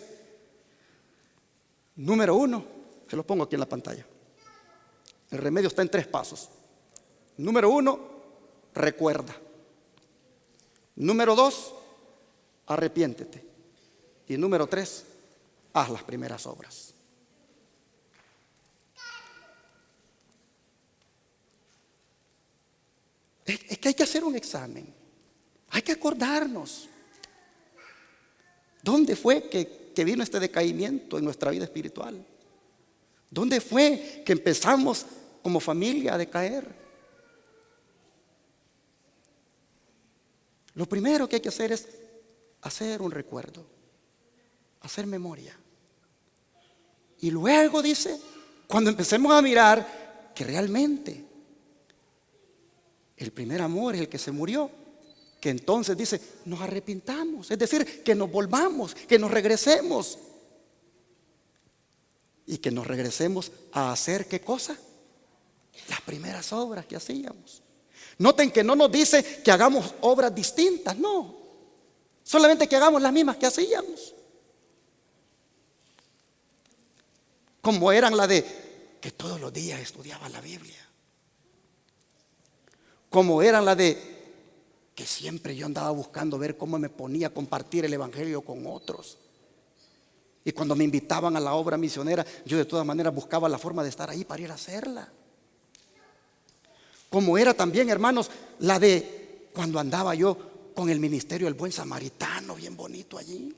número 1, se lo pongo aquí en la pantalla. El remedio está en 3 pasos. Número 1, recuerda. Número 2, arrepiéntete. Y número 3, haz las primeras obras. Es que hay que hacer un examen. Hay que acordarnos. ¿Dónde fue que vino este decaimiento en nuestra vida espiritual? ¿Dónde fue que empezamos como familia a decaer? Lo primero que hay que hacer es hacer un recuerdo, hacer memoria. Y luego dice, cuando empecemos a mirar que realmente el primer amor es el que se murió, que entonces dice, nos arrepintamos, es decir, que nos volvamos, que nos regresemos. Y que nos regresemos a hacer ¿qué cosa? Las primeras obras que hacíamos. Noten que no nos dice que hagamos obras distintas, no. Solamente que hagamos las mismas que hacíamos. Como eran la de que todos los días estudiaba la Biblia. Como eran la de que siempre yo andaba buscando ver cómo me ponía a compartir el evangelio con otros. Y cuando me invitaban a la obra misionera, yo de todas maneras buscaba la forma de estar ahí para ir a hacerla. Como era también, hermanos, la de cuando andaba yo con el ministerio del Buen Samaritano, bien bonito allí.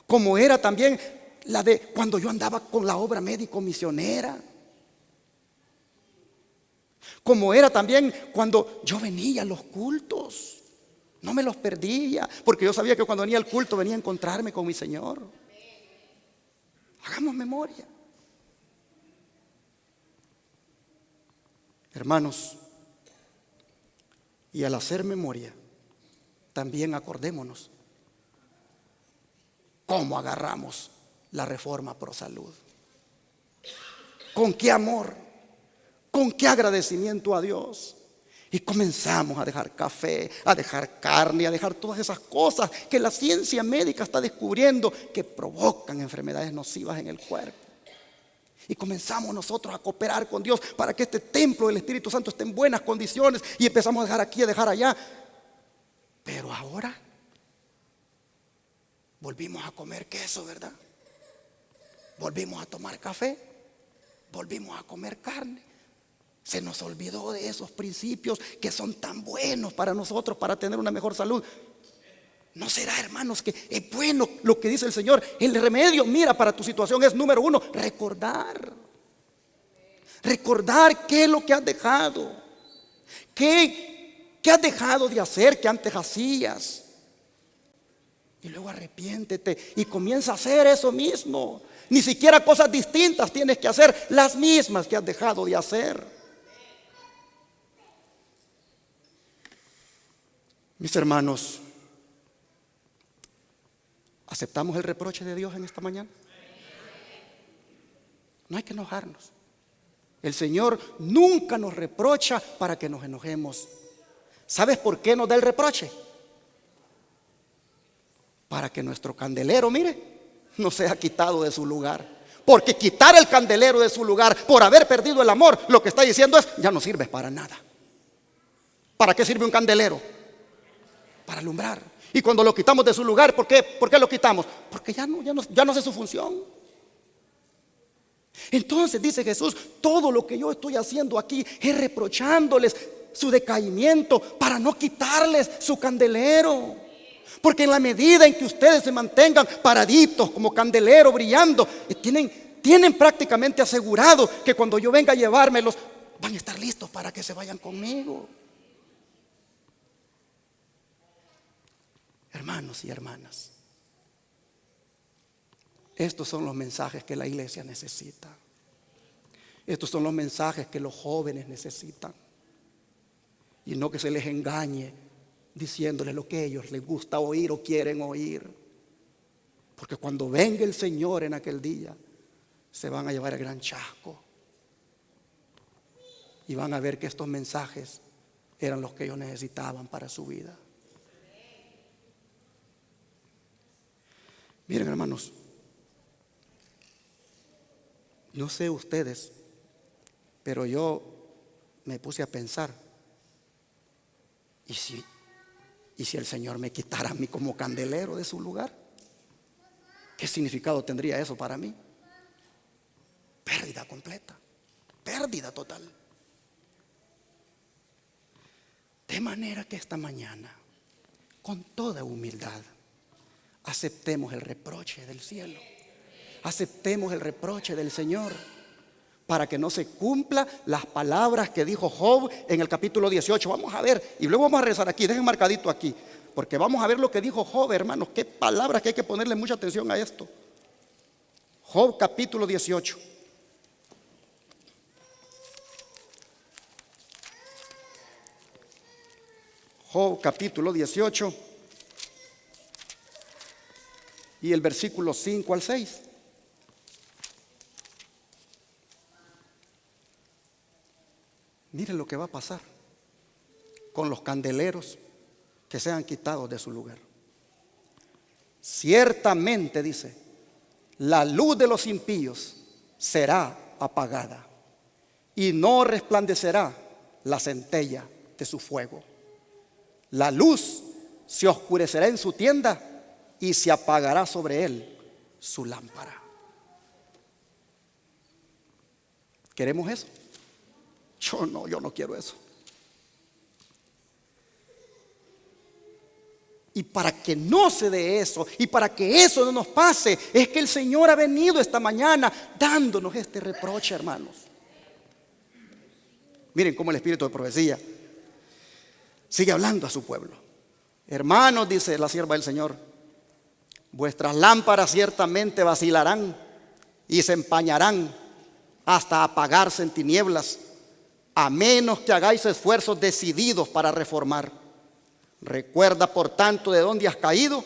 Como era también la de cuando yo andaba con la obra médico misionera. Como era también cuando yo venía a los cultos. No me los perdía, porque yo sabía que cuando venía al culto venía a encontrarme con mi Señor. Hagamos memoria. Hermanos, y al hacer memoria, también acordémonos cómo agarramos la reforma Pro Salud. Con qué amor, con qué agradecimiento a Dios. Y comenzamos a dejar café, a dejar carne, a dejar todas esas cosas que la ciencia médica está descubriendo que provocan enfermedades nocivas en el cuerpo. Y comenzamos nosotros a cooperar con Dios para que este templo del Espíritu Santo esté en buenas condiciones. Y empezamos a dejar aquí, a dejar allá. Pero ahora volvimos a comer queso, ¿verdad? Volvimos a tomar café. Volvimos a comer carne. Se nos olvidó de esos principios que son tan buenos para nosotros, para tener una mejor salud. ¿No será, hermanos, que es bueno lo que dice el Señor? El remedio, mira, para tu situación es número uno, recordar. Recordar qué es lo que has dejado. ¿Qué has dejado de hacer que antes hacías? Y luego arrepiéntete y comienza a hacer eso mismo. Ni siquiera cosas distintas tienes que hacer, las mismas que has dejado de hacer. Mis hermanos, ¿aceptamos el reproche de Dios en esta mañana? No hay que enojarnos. El Señor nunca nos reprocha para que nos enojemos. ¿Sabes por qué nos da el reproche? Para que nuestro candelero, mire, no sea quitado de su lugar. Porque quitar el candelero de su lugar por haber perdido el amor, lo que está diciendo es, ya no sirve para nada. ¿Para qué sirve un candelero? Para alumbrar. Y cuando lo quitamos de su lugar, ¿por qué lo quitamos? Porque ya no hace su función. Entonces dice Jesús, todo lo que yo estoy haciendo aquí es reprochándoles su decaimiento para no quitarles su candelero. Porque en la medida en que ustedes se mantengan paraditos como candelero brillando, tienen prácticamente asegurado que cuando yo venga a llevármelos, van a estar listos para que se vayan conmigo. Hermanos y hermanas, estos son los mensajes que la iglesia necesita. Estos son los mensajes que los jóvenes necesitan. Y no que se les engañe diciéndoles lo que a ellos les gusta oír o quieren oír. Porque cuando venga el Señor en aquel día, se van a llevar el gran chasco. Y van a ver que estos mensajes eran los que ellos necesitaban para su vida. Miren, hermanos, no sé ustedes, pero yo me puse a pensar, ¿y si el Señor me quitara a mí como candelero de su lugar? ¿Qué significado tendría eso para mí? Pérdida completa, pérdida total. De manera que esta mañana, con toda humildad, aceptemos el reproche del cielo. Aceptemos el reproche del Señor para que no se cumplan las palabras que dijo Job en el capítulo 18. Vamos a ver, y luego vamos a rezar aquí, dejen marcadito aquí, porque vamos a ver lo que dijo Job, hermanos. Qué palabras que hay que ponerle mucha atención a esto. Job capítulo 18. Job capítulo 18 y el versículo 5 al 6. Miren lo que va a pasar con los candeleros que sean quitados de su lugar. Ciertamente, dice, la luz de los impíos será apagada y no resplandecerá la centella de su fuego. La luz se oscurecerá en su tienda y se apagará sobre él su lámpara. ¿Queremos eso? Yo no quiero eso. Y para que no se dé eso, y para que eso no nos pase, es que el Señor ha venido esta mañana dándonos este reproche, hermanos. Miren cómo el espíritu de profecía sigue hablando a su pueblo. Hermanos, dice la sierva del Señor, vuestras lámparas ciertamente vacilarán y se empañarán hasta apagarse en tinieblas, a menos que hagáis esfuerzos decididos para reformar. Recuerda, por tanto, de dónde has caído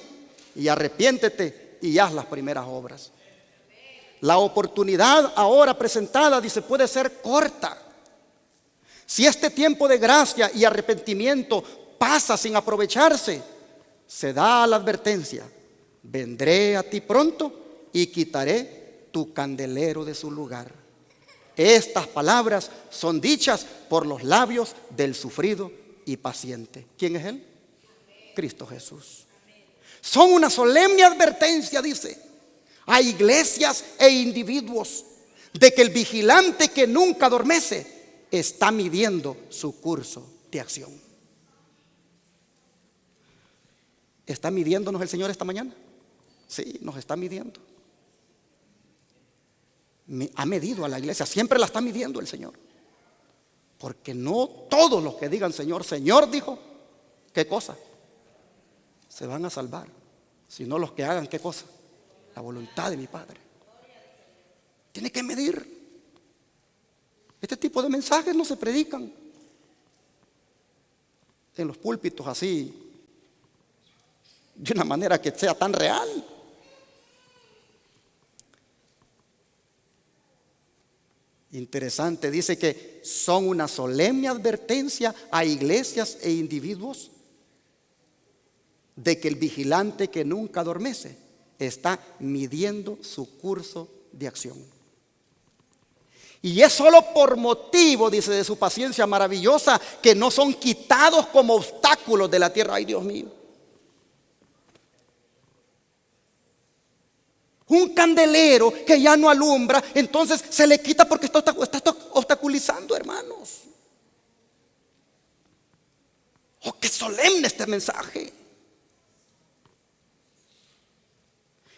y arrepiéntete y haz las primeras obras. La oportunidad ahora presentada, dice, puede ser corta. Si este tiempo de gracia y arrepentimiento pasa sin aprovecharse, se da la advertencia: vendré a ti pronto y quitaré tu candelero de su lugar. Estas palabras son dichas por los labios del sufrido y paciente. ¿Quién es Él? Cristo Jesús. Son una solemne advertencia, dice, a iglesias e individuos, de que el vigilante que nunca adormece está midiendo su curso de acción. ¿Está midiéndonos el Señor esta mañana? Sí, nos está midiendo. Ha medido a la iglesia, siempre la está midiendo el Señor. Porque no todos los que digan Señor, Señor, dijo, ¿qué cosa? Se van a salvar, sino los que hagan ¿qué cosa? La voluntad de mi Padre. Tiene que medir. Este tipo de mensajes no se predican en los púlpitos así, de una manera que sea tan real. Interesante, dice que son una solemne advertencia a iglesias e individuos de que el vigilante que nunca adormece está midiendo su curso de acción. Y es solo por motivo, dice, de su paciencia maravillosa, que no son quitados como obstáculos de la tierra. Ay, Dios mío. Un candelero que ya no alumbra, entonces se le quita porque está obstaculizando, hermanos. Oh, qué solemne este mensaje.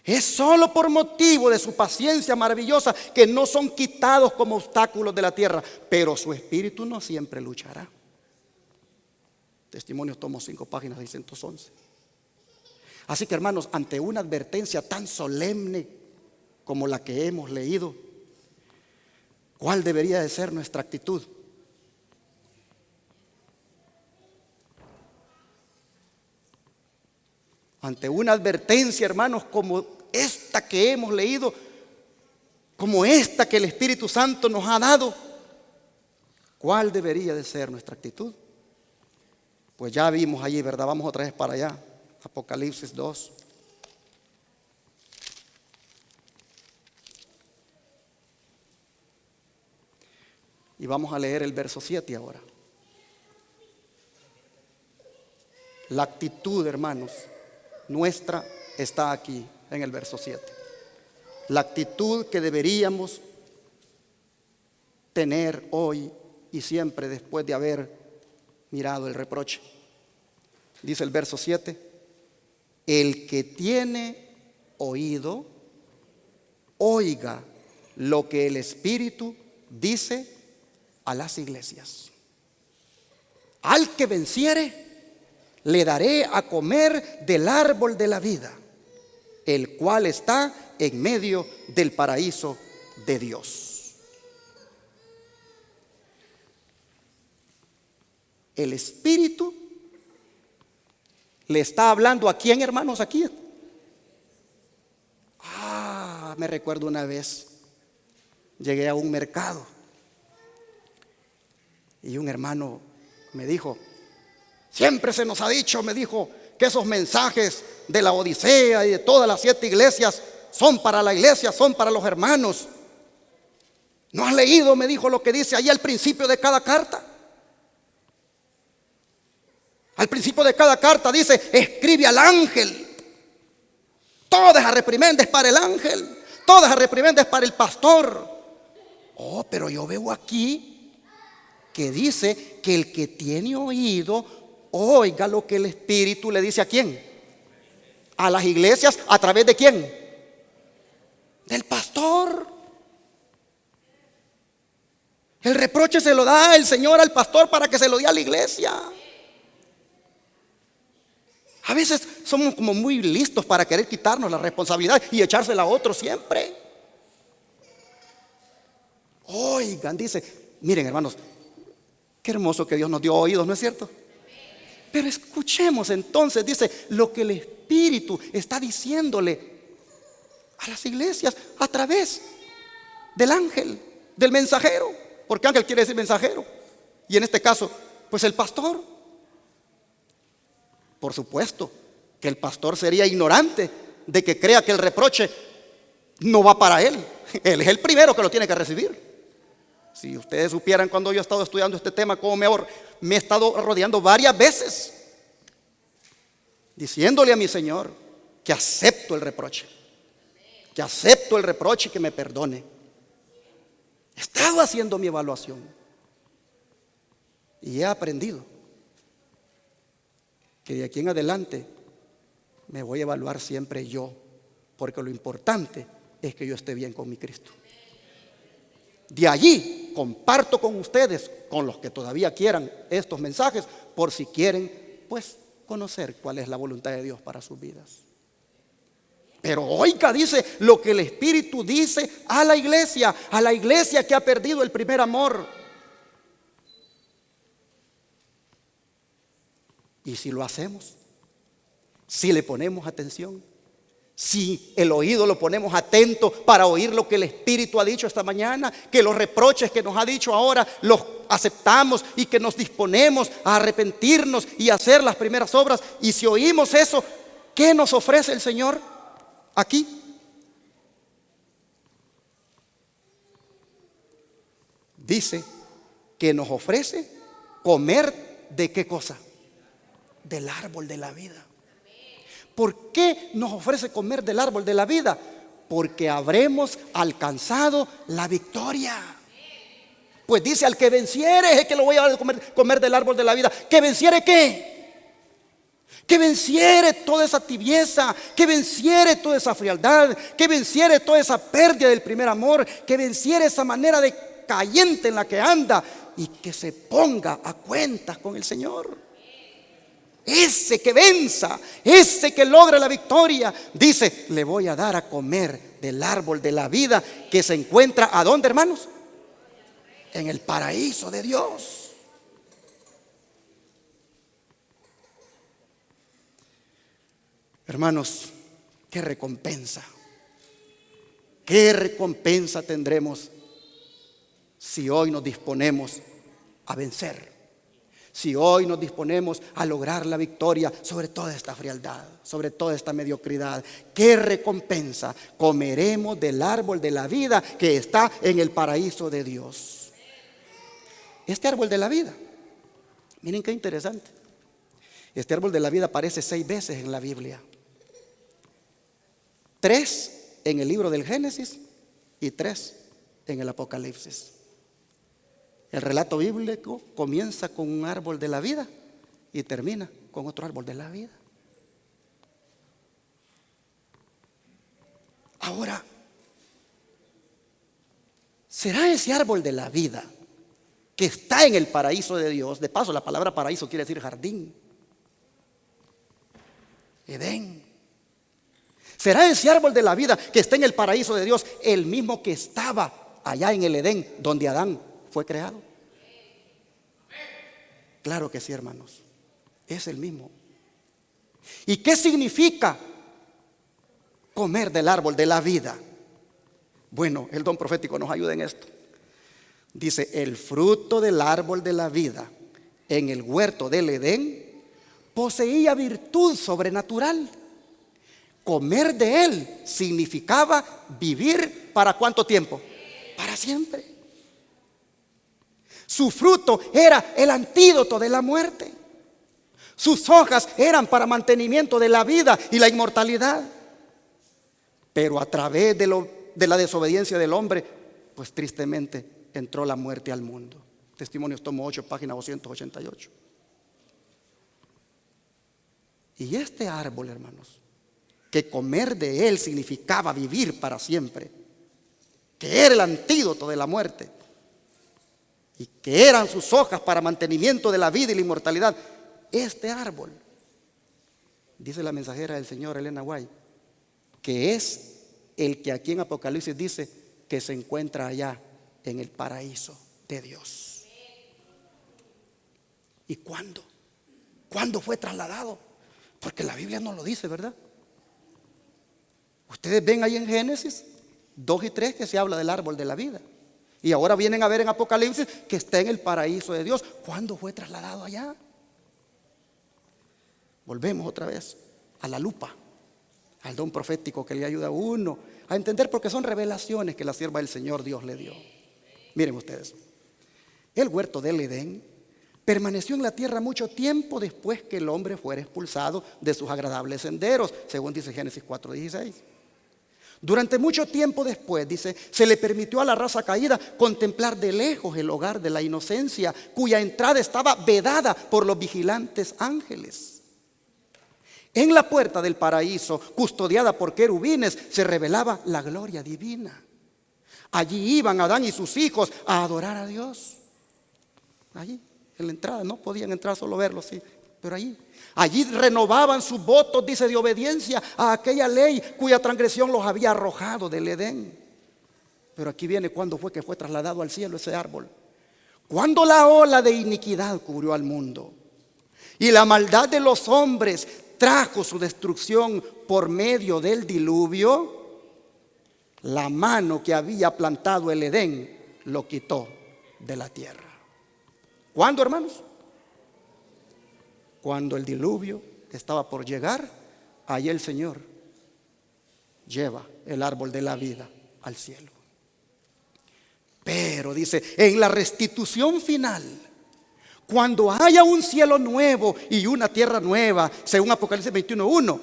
Es solo por motivo de su paciencia maravillosa que no son quitados como obstáculos de la tierra, pero su espíritu no siempre luchará. Testimonios, tomo 5 páginas, 611. Así que, hermanos, ante una advertencia tan solemne como la que hemos leído, ¿cuál debería de ser nuestra actitud? Ante una advertencia, hermanos, como esta que hemos leído, como esta que el Espíritu Santo nos ha dado, ¿cuál debería de ser nuestra actitud? Pues ya vimos allí, ¿verdad? Vamos otra vez para allá. Apocalipsis 2. Y vamos a leer el verso 7 ahora. La actitud, hermanos, nuestra está aquí en el verso 7. La actitud que deberíamos tener hoy y siempre después de haber mirado el reproche. Dice el verso 7: el que tiene oído, oiga lo que el Espíritu dice a las iglesias. Al que venciere, le daré a comer del árbol de la vida, el cual está en medio del paraíso de Dios. El Espíritu le está hablando ¿a quién, hermanos? Aquí. Me recuerdo una vez, llegué a un mercado y un hermano me dijo: siempre se nos ha dicho, me dijo, que esos mensajes de la Odisea y de todas las 7 iglesias son para la iglesia, son para los hermanos. ¿No has leído, me dijo, lo que dice ahí al principio de cada carta? Al principio de cada carta dice: escribe al ángel. Todas las reprimendas para el ángel, todas las reprimendas para el pastor. Oh, pero yo veo aquí que dice que el que tiene oído, oiga lo que el Espíritu le dice ¿a quién? A las iglesias. ¿A través de quién? Del pastor. El reproche se lo da el Señor al pastor para que se lo dé a la iglesia. A veces somos como muy listos para querer quitarnos la responsabilidad y echársela a otro siempre. Oigan, dice, miren, hermanos, Qué hermoso que Dios nos dio oídos, ¿no es cierto? Pero escuchemos entonces, dice, lo que el Espíritu está diciéndole a las iglesias a través del ángel, del mensajero. Porque ángel quiere decir mensajero. Y en este caso, pues el pastor. Por supuesto que el pastor sería ignorante de que crea que el reproche no va para él. Él es el primero que lo tiene que recibir. Si ustedes supieran cuando yo he estado estudiando este tema, cómo me he estado rodeando varias veces, diciéndole a mi Señor que acepto el reproche. Que acepto el reproche y que me perdone. He estado haciendo mi evaluación. Y he aprendido que de aquí en adelante me voy a evaluar siempre yo. Porque lo importante es que yo esté bien con mi Cristo. De allí comparto con ustedes, con los que todavía quieran estos mensajes, por si quieren, pues, conocer cuál es la voluntad de Dios para sus vidas. Pero oiga, dice lo que el Espíritu dice a la iglesia que ha perdido el primer amor. Y si lo hacemos, si le ponemos atención, si el oído lo ponemos atento para oír lo que el Espíritu ha dicho esta mañana, que los reproches que nos ha dicho ahora los aceptamos y que nos disponemos a arrepentirnos y a hacer las primeras obras. Y si oímos eso, ¿qué nos ofrece el Señor aquí? Dice que nos ofrece comer ¿de qué cosa? Del árbol de la vida. ¿Por qué nos ofrece comer del árbol de la vida? Porque habremos alcanzado la victoria. Pues dice, al que venciere es el que lo voy a comer del árbol de la vida. ¿Que venciere qué? Que venciere toda esa tibieza, que venciere toda esa frialdad, que venciere toda esa pérdida del primer amor, que venciere esa manera de cayente en la que anda y que se ponga a cuentas con el Señor. Ese que venza, ese que logra la victoria, dice, le voy a dar a comer del árbol de la vida que se encuentra, ¿a dónde, hermanos? En el paraíso de Dios. Hermanos, qué recompensa tendremos si hoy nos disponemos a vencer. Si hoy nos disponemos a lograr la victoria sobre toda esta frialdad, sobre toda esta mediocridad, ¿qué recompensa? Comeremos del árbol de la vida que está en el paraíso de Dios. Este árbol de la vida, miren qué interesante. Este árbol de la vida aparece 6 veces en la Biblia. 3 en el libro del Génesis y 3 en el Apocalipsis. El relato bíblico comienza con un árbol de la vida y termina con otro árbol de la vida. Ahora, ¿será ese árbol de la vida que está en el paraíso de Dios? De paso, la palabra paraíso quiere decir jardín, Edén. ¿Será ese árbol de la vida que está en el paraíso de Dios el mismo que estaba allá en el Edén donde Adán fue creado? Claro que sí, hermanos, es el mismo. ¿Y qué significa comer del árbol de la vida? Bueno, el don profético nos ayuda en esto. Dice, el fruto del árbol de la vida en el huerto del Edén poseía virtud sobrenatural. Comer de él significaba vivir ¿para cuánto tiempo? Para siempre. Su fruto era el antídoto de la muerte. Sus hojas eran para mantenimiento de la vida y la inmortalidad. Pero a través de la desobediencia del hombre, pues tristemente entró la muerte al mundo. Testimonios tomo 8, página 288. Y este árbol, hermanos, que comer de él significaba vivir para siempre, que era el antídoto de la muerte y que eran sus hojas para mantenimiento de la vida y la inmortalidad, este árbol, dice la mensajera del Señor Elena White, que es el que aquí en Apocalipsis dice que se encuentra allá en el paraíso de Dios. ¿Y cuándo? ¿Cuándo fue trasladado? Porque la Biblia no lo dice, ¿verdad? Ustedes ven ahí en Génesis 2 y 3 que se habla del árbol de la vida. Y ahora vienen a ver en Apocalipsis que está en el paraíso de Dios. ¿Cuándo fue trasladado allá? Volvemos otra vez a la lupa, al don profético que le ayuda a uno a entender, porque son revelaciones que la sierva del Señor Dios le dio. Miren ustedes, el huerto del Edén permaneció en la tierra mucho tiempo después que el hombre fuera expulsado de sus agradables senderos, según dice Génesis 4:16. Durante mucho tiempo después, dice, se le permitió a la raza caída contemplar de lejos el hogar de la inocencia, cuya entrada estaba vedada por los vigilantes ángeles. En la puerta del paraíso, custodiada por querubines, se revelaba la gloria divina. Allí iban Adán y sus hijos a adorar a Dios. Allí, en la entrada, no podían entrar, solo verlo, sí, pero allí renovaban sus votos, dice, de obediencia a aquella ley cuya transgresión los había arrojado del Edén. Pero aquí viene cuándo fue que fue trasladado al cielo ese árbol. Cuando la ola de iniquidad cubrió al mundo y la maldad de los hombres trajo su destrucción por medio del diluvio, la mano que había plantado el Edén lo quitó de la tierra. ¿Cuándo, hermanos? Cuando el diluvio estaba por llegar, ahí el Señor lleva el árbol de la vida al cielo. Pero dice, en la restitución final, cuando haya un cielo nuevo y una tierra nueva, según Apocalipsis 21:1,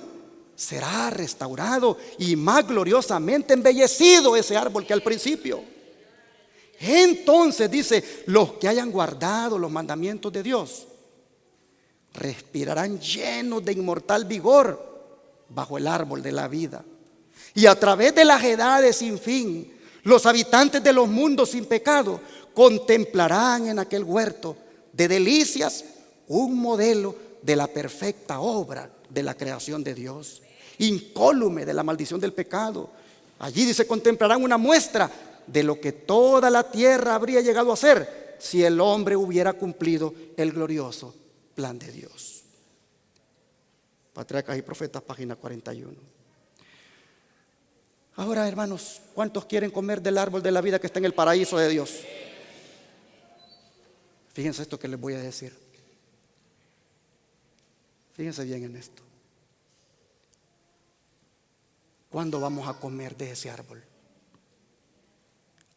será restaurado y más gloriosamente embellecido ese árbol que al principio. Entonces dice, los que hayan guardado los mandamientos de Dios respirarán llenos de inmortal vigor bajo el árbol de la vida. Y a través de las edades sin fin, los habitantes de los mundos sin pecado contemplarán en aquel huerto de delicias un modelo de la perfecta obra de la creación de Dios, incólume de la maldición del pecado. Allí dice, contemplarán una muestra de lo que toda la tierra habría llegado a ser si el hombre hubiera cumplido el glorioso plan de Dios. Patriarcas y Profetas, página 41. Ahora, hermanos, ¿cuántos quieren comer del árbol de la vida que está en el paraíso de Dios? Fíjense esto que les voy a decir. Fíjense bien en esto. ¿Cuándo vamos a comer de ese árbol?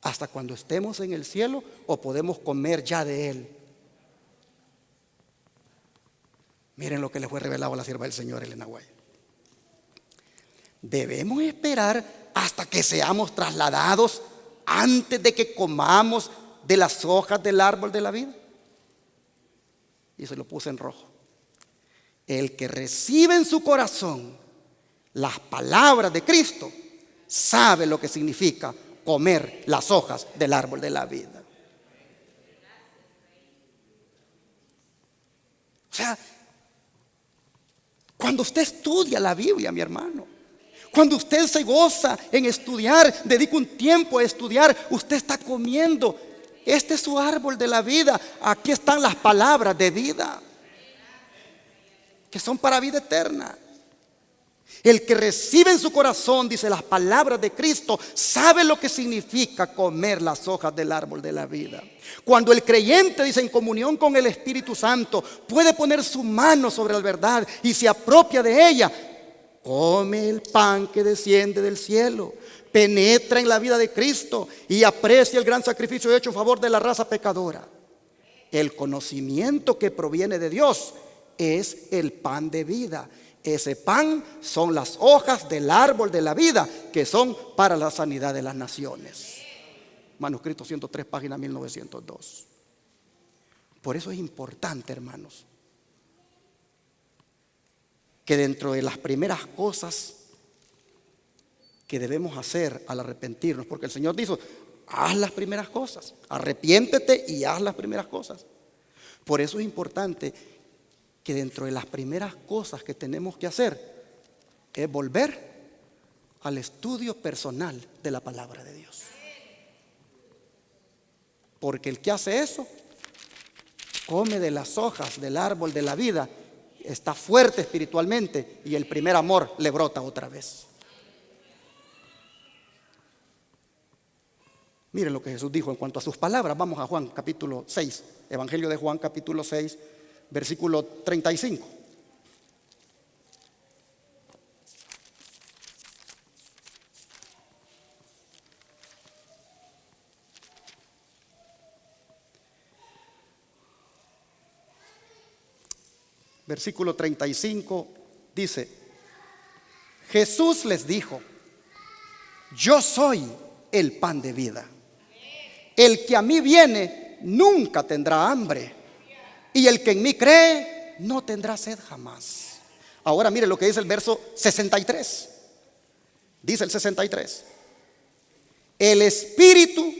¿Hasta cuando estemos en el cielo o podemos comer ya de él? Miren lo que le fue revelado a la sierva del Señor, Elena White. Debemos esperar hasta que seamos trasladados antes de que comamos de las hojas del árbol de la vida. Y se lo puse en rojo. El que recibe en su corazón las palabras de Cristo sabe lo que significa comer las hojas del árbol de la vida. O sea, cuando usted estudia la Biblia, mi hermano, cuando usted se goza en estudiar, dedica un tiempo a estudiar, usted está comiendo. Este es su árbol de la vida. Aquí están las palabras de vida, que son para vida eterna. El que recibe en su corazón, dice, las palabras de Cristo, sabe lo que significa comer las hojas del árbol de la vida. Cuando el creyente, dice, en comunión con el Espíritu Santo, puede poner su mano sobre la verdad y se apropia de ella, come el pan que desciende del cielo, penetra en la vida de Cristo y aprecia el gran sacrificio hecho en favor de la raza pecadora. El conocimiento que proviene de Dios es el pan de vida. Ese pan son las hojas del árbol de la vida, que son para la sanidad de las naciones. Manuscrito 103, página 1902. Por eso es importante, hermanos, que dentro de las primeras cosas que debemos hacer al arrepentirnos, porque el Señor dijo, haz las primeras cosas, arrepiéntete y haz las primeras cosas. Por eso es importante que dentro de las primeras cosas que tenemos que hacer es volver al estudio personal de la palabra de Dios. Porque el que hace eso come de las hojas del árbol de la vida, está fuerte espiritualmente y el primer amor le brota otra vez. Miren lo que Jesús dijo en cuanto a sus palabras. Vamos a Juan capítulo 6, Evangelio de Juan capítulo 6, versículo 35. Versículo 35 dice: Jesús les dijo: yo soy el pan de vida. El que a mí viene nunca tendrá hambre, y el que en mí cree no tendrá sed jamás. Ahora mire lo que dice el verso 63. Dice el 63: el espíritu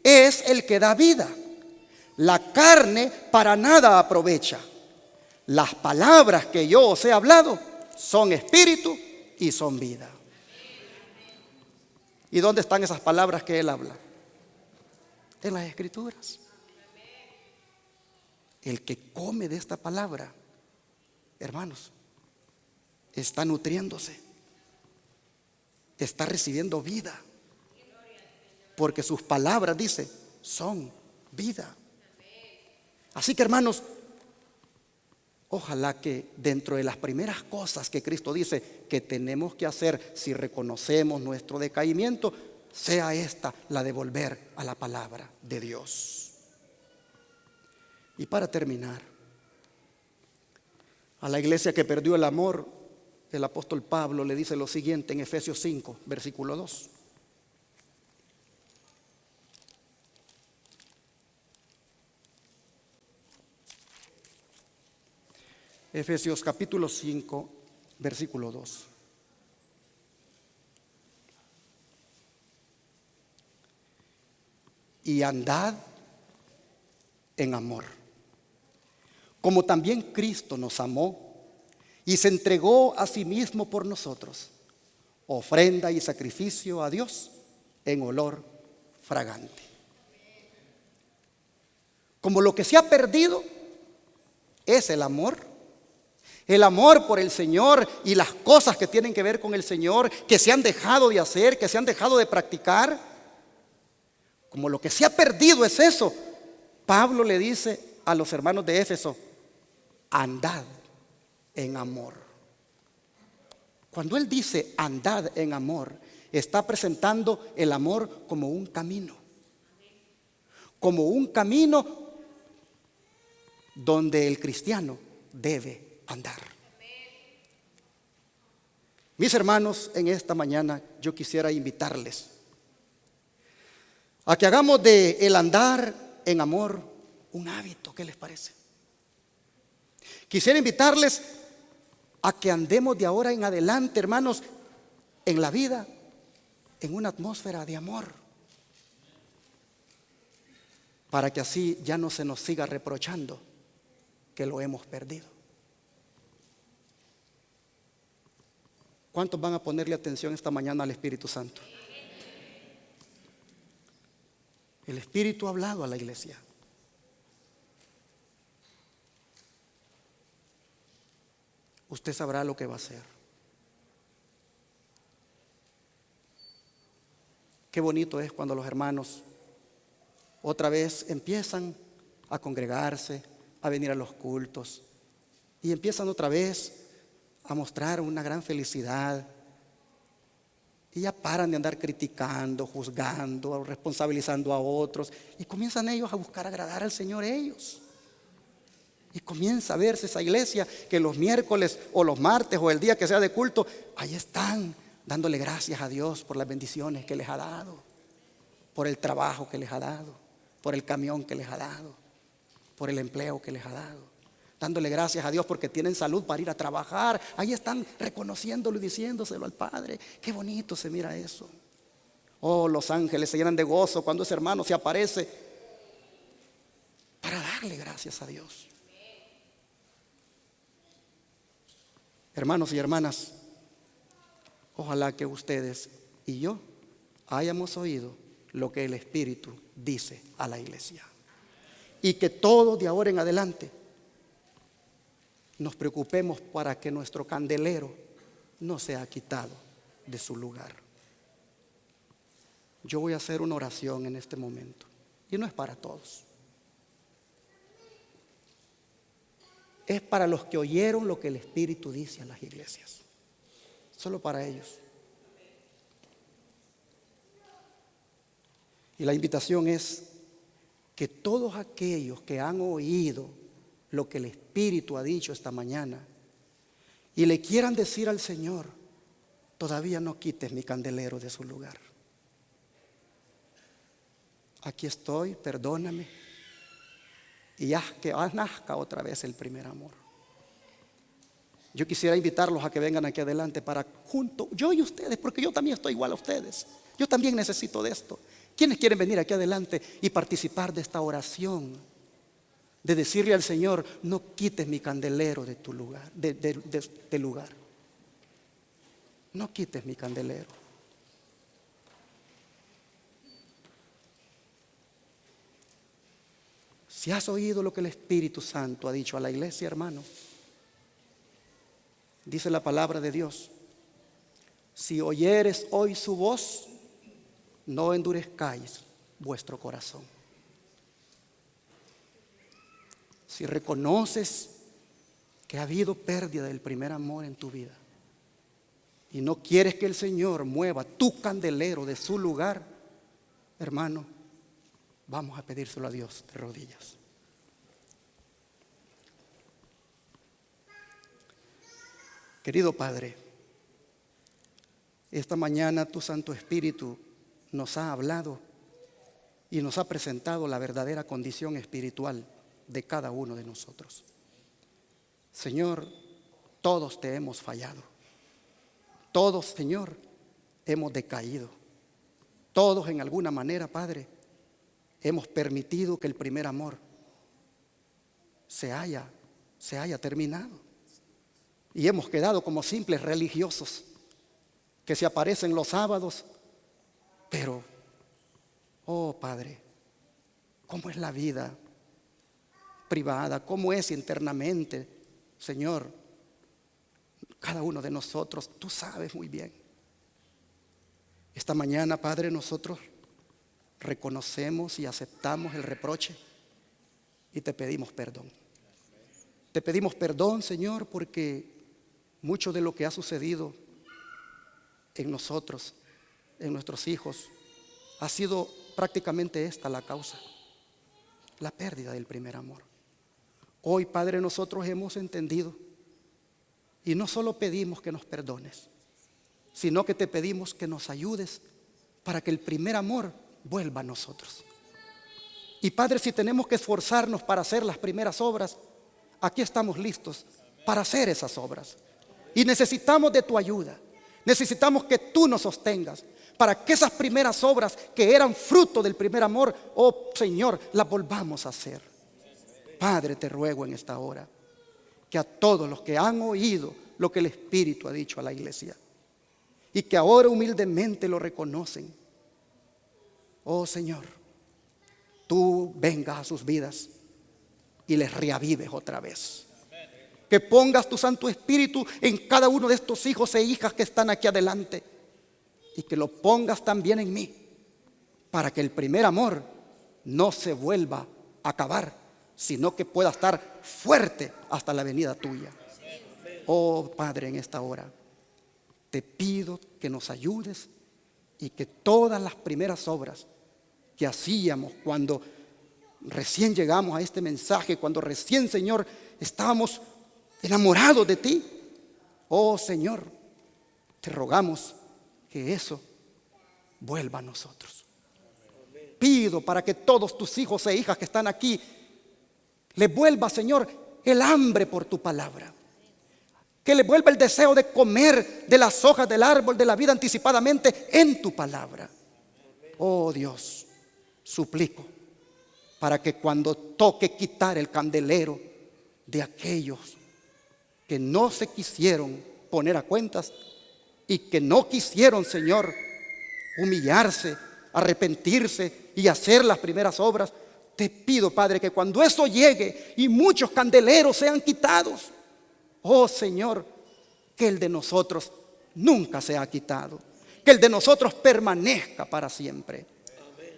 es el que da vida, la carne para nada aprovecha. Las palabras que yo os he hablado son espíritu y son vida. ¿Y dónde están esas palabras que él habla? En las Escrituras. El que come de esta palabra, hermanos, está nutriéndose, está recibiendo vida, porque sus palabras, dice, son vida. Así que, hermanos, ojalá que dentro de las primeras cosas que Cristo dice que tenemos que hacer si reconocemos nuestro decaimiento, sea esta la de volver a la palabra de Dios. Y para terminar, a la iglesia que perdió el amor, el apóstol Pablo le dice lo siguiente en Efesios 5, versículo 2. Efesios capítulo 5, versículo 2. Y andad en amor, como también Cristo nos amó y se entregó a sí mismo por nosotros, ofrenda y sacrificio a Dios en olor fragante. Como lo que se ha perdido es el amor por el Señor y las cosas que tienen que ver con el Señor, que se han dejado de hacer, que se han dejado de practicar. Como lo que se ha perdido es eso, Pablo le dice a los hermanos de Éfeso: andad en amor. Cuando él dice andad en amor, está presentando el amor como un camino. Como un camino donde el cristiano debe andar. Mis hermanos, en esta mañana yo quisiera invitarles a que hagamos de el andar en amor un hábito. ¿Qué les parece? Quisiera invitarles a que andemos de ahora en adelante, hermanos, en la vida, en una atmósfera de amor, para que así ya no se nos siga reprochando que lo hemos perdido. ¿Cuántos van a ponerle atención esta mañana al Espíritu Santo? El Espíritu ha hablado a la iglesia. Usted sabrá lo que va a hacer. Qué bonito es cuando los hermanos otra vez empiezan a congregarse, a venir a los cultos, y empiezan otra vez a mostrar una gran felicidad, y ya paran de andar criticando, juzgando, responsabilizando a otros, y comienzan ellos a buscar agradar al Señor ellos. Y comienza a verse esa iglesia que los miércoles o los martes o el día que sea de culto, ahí están dándole gracias a Dios por las bendiciones que les ha dado, por el trabajo que les ha dado, por el camión que les ha dado, por el empleo que les ha dado, dándole gracias a Dios porque tienen salud para ir a trabajar. Ahí están reconociéndolo y diciéndoselo al Padre. Qué bonito se mira eso. Oh, los ángeles se llenan de gozo cuando ese hermano se aparece para darle gracias a Dios. Hermanos y hermanas, ojalá que ustedes y yo hayamos oído lo que el Espíritu dice a la iglesia. y que todos de ahora en adelante nos preocupemos para que nuestro candelero no sea quitado de su lugar. Yo voy a hacer una oración en este momento y no es para todos. Es para los que oyeron lo que el Espíritu dice a las iglesias. Solo para ellos. Y la invitación es que todos aquellos que han oído lo que el Espíritu ha dicho esta mañana y le quieran decir al Señor: todavía no quites mi candelero de su lugar. Aquí estoy, perdóname, y haz que nazca otra vez el primer amor. Yo quisiera invitarlos a que vengan aquí adelante para juntos, yo y ustedes, porque yo también estoy igual a ustedes. Yo también necesito de esto. ¿Quiénes quieren venir aquí adelante y participar de esta oración? De decirle al Señor: no quites mi candelero de tu lugar, de lugar. No quites mi candelero. Si has oído lo que el Espíritu Santo ha dicho a la iglesia, hermano, dice la palabra de Dios: si oyeres hoy su voz, no endurezcáis vuestro corazón. Si reconoces que ha habido pérdida del primer amor en tu vida y no quieres que el Señor mueva tu candelero de su lugar, hermano, vamos a pedírselo a Dios de rodillas. Querido Padre, esta mañana tu Santo Espíritu nos ha hablado y nos ha presentado la verdadera condición espiritual de cada uno de nosotros. Señor, todos te hemos fallado. Todos, Señor, hemos decaído. Todos en alguna manera, Padre, hemos permitido que el primer amor se haya terminado. Y hemos quedado como simples religiosos que se aparecen los sábados. Pero, oh Padre, ¿cómo es la vida privada? ¿Cómo es internamente, Señor? Cada uno de nosotros, tú sabes muy bien. Esta mañana, Padre, nosotros reconocemos y aceptamos el reproche y te pedimos perdón. Te pedimos perdón, Señor, porque mucho de lo que ha sucedido en nosotros, en nuestros hijos, ha sido prácticamente esta la causa: la pérdida del primer amor. Hoy, Padre, nosotros hemos entendido y no solo pedimos que nos perdones, sino que te pedimos que nos ayudes para que el primer amor vuelva a nosotros. Y Padre, si tenemos que esforzarnos para hacer las primeras obras, aquí estamos listos para hacer esas obras. Y necesitamos de tu ayuda. Necesitamos que tú nos sostengas para que esas primeras obras que eran fruto del primer amor, oh Señor, las volvamos a hacer. Padre, te ruego en esta hora que a todos los que han oído lo que el Espíritu ha dicho a la iglesia y que ahora humildemente lo reconocen, oh Señor, tú vengas a sus vidas y les reavives otra vez. Que pongas tu Santo Espíritu en cada uno de estos hijos e hijas que están aquí adelante y que lo pongas también en mí, para que el primer amor no se vuelva a acabar, sino que pueda estar fuerte hasta la venida tuya. Oh Padre, en esta hora te pido que nos ayudes y que todas las primeras obras que hacíamos cuando recién llegamos a este mensaje, cuando recién, Señor, estábamos enamorados de ti, oh Señor, te rogamos que eso vuelva a nosotros. Pido para que todos tus hijos e hijas que están aquí les vuelva, Señor, el hambre por tu palabra. Que les vuelva el deseo de comer de las hojas del árbol de la vida anticipadamente en tu palabra. Oh Dios, suplico para que cuando toque quitar el candelero de aquellos que no se quisieron poner a cuentas y que no quisieron, Señor, humillarse, arrepentirse y hacer las primeras obras, te pido, Padre, que cuando eso llegue y muchos candeleros sean quitados, oh Señor, que el de nosotros nunca sea quitado, que el de nosotros permanezca para siempre.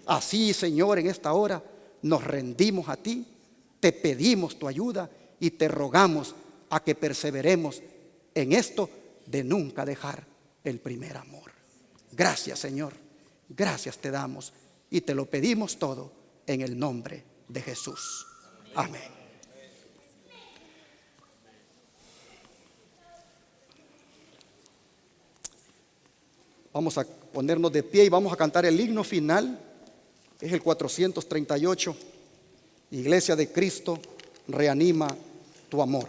Así, Señor, en esta hora nos rendimos a ti, te pedimos tu ayuda y te rogamos a que perseveremos en esto de nunca dejar el primer amor. Gracias, Señor, gracias te damos y te lo pedimos todo en el nombre de Jesús. Amén. Vamos a ponernos de pie y vamos a cantar el himno final. Es el 438. Iglesia de Cristo, reanima tu amor.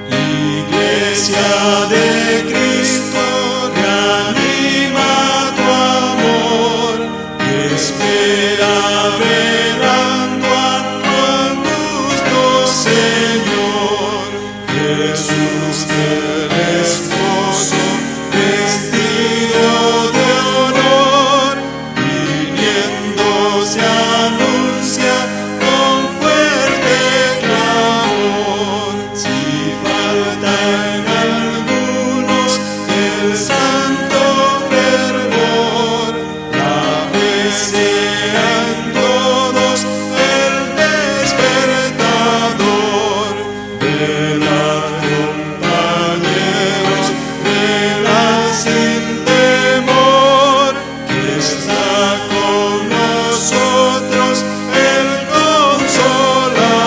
Iglesia de Cristo, reanima tu amor, y espera velando a tu angusto Señor. Jesús, el esposo, vestido de honor, viniendo se anuncia con fuerte clamor. Si falta en algunos el santo fervor, la fe sea en todos el despertador. Velad, compañeros, velad sin temor, que está con nosotros el Consolador,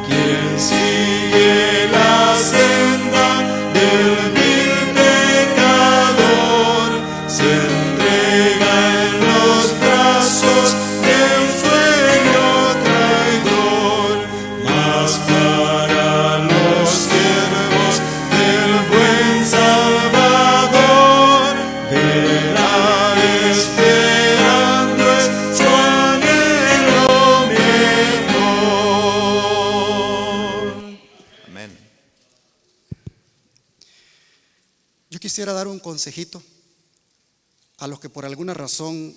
quien sigue la senda del vil pecador, se entrega en los brazos de un sueño traidor. Mas para los siervos del buen Salvador, verá esperando es su anhelo mejor. Amén. Yo quisiera dar un consejito a los que por alguna razón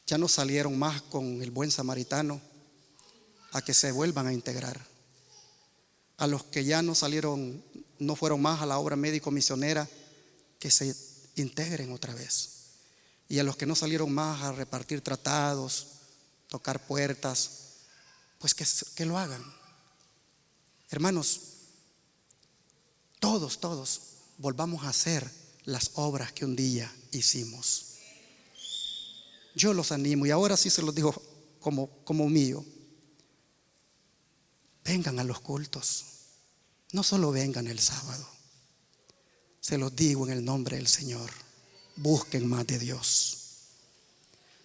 ya no salieron más con el buen samaritano, a que se vuelvan a integrar. A los que ya no salieron, no fueron más a la obra médico-misionera, que se integren otra vez. Y a los que no salieron más a repartir tratados, tocar puertas, pues que lo hagan. Hermanos, todos volvamos a hacer las obras que un día hicimos. Yo los animo, y ahora sí se los digo como mío. Vengan a los cultos, no solo vengan el sábado. Se los digo en el nombre del Señor, busquen más de Dios.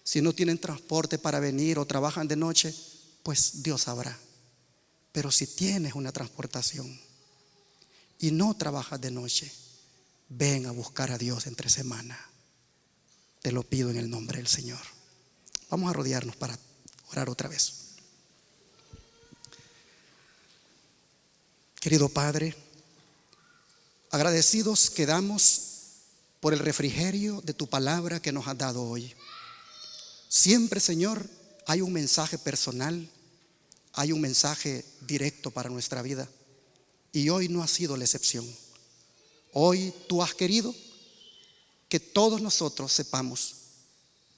Si no tienen transporte para venir o trabajan de noche, pues Dios sabrá. Pero si tienes una transportación y no trabajas de noche, ven a buscar a Dios entre semana. Te lo pido en el nombre del Señor. Vamos a rodearnos para orar otra vez. Querido Padre, agradecidos quedamos por el refrigerio de tu palabra que nos has dado hoy. Siempre, Señor, hay un mensaje personal, hay un mensaje directo para nuestra vida, y hoy no ha sido la excepción. Hoy tú has querido que todos nosotros sepamos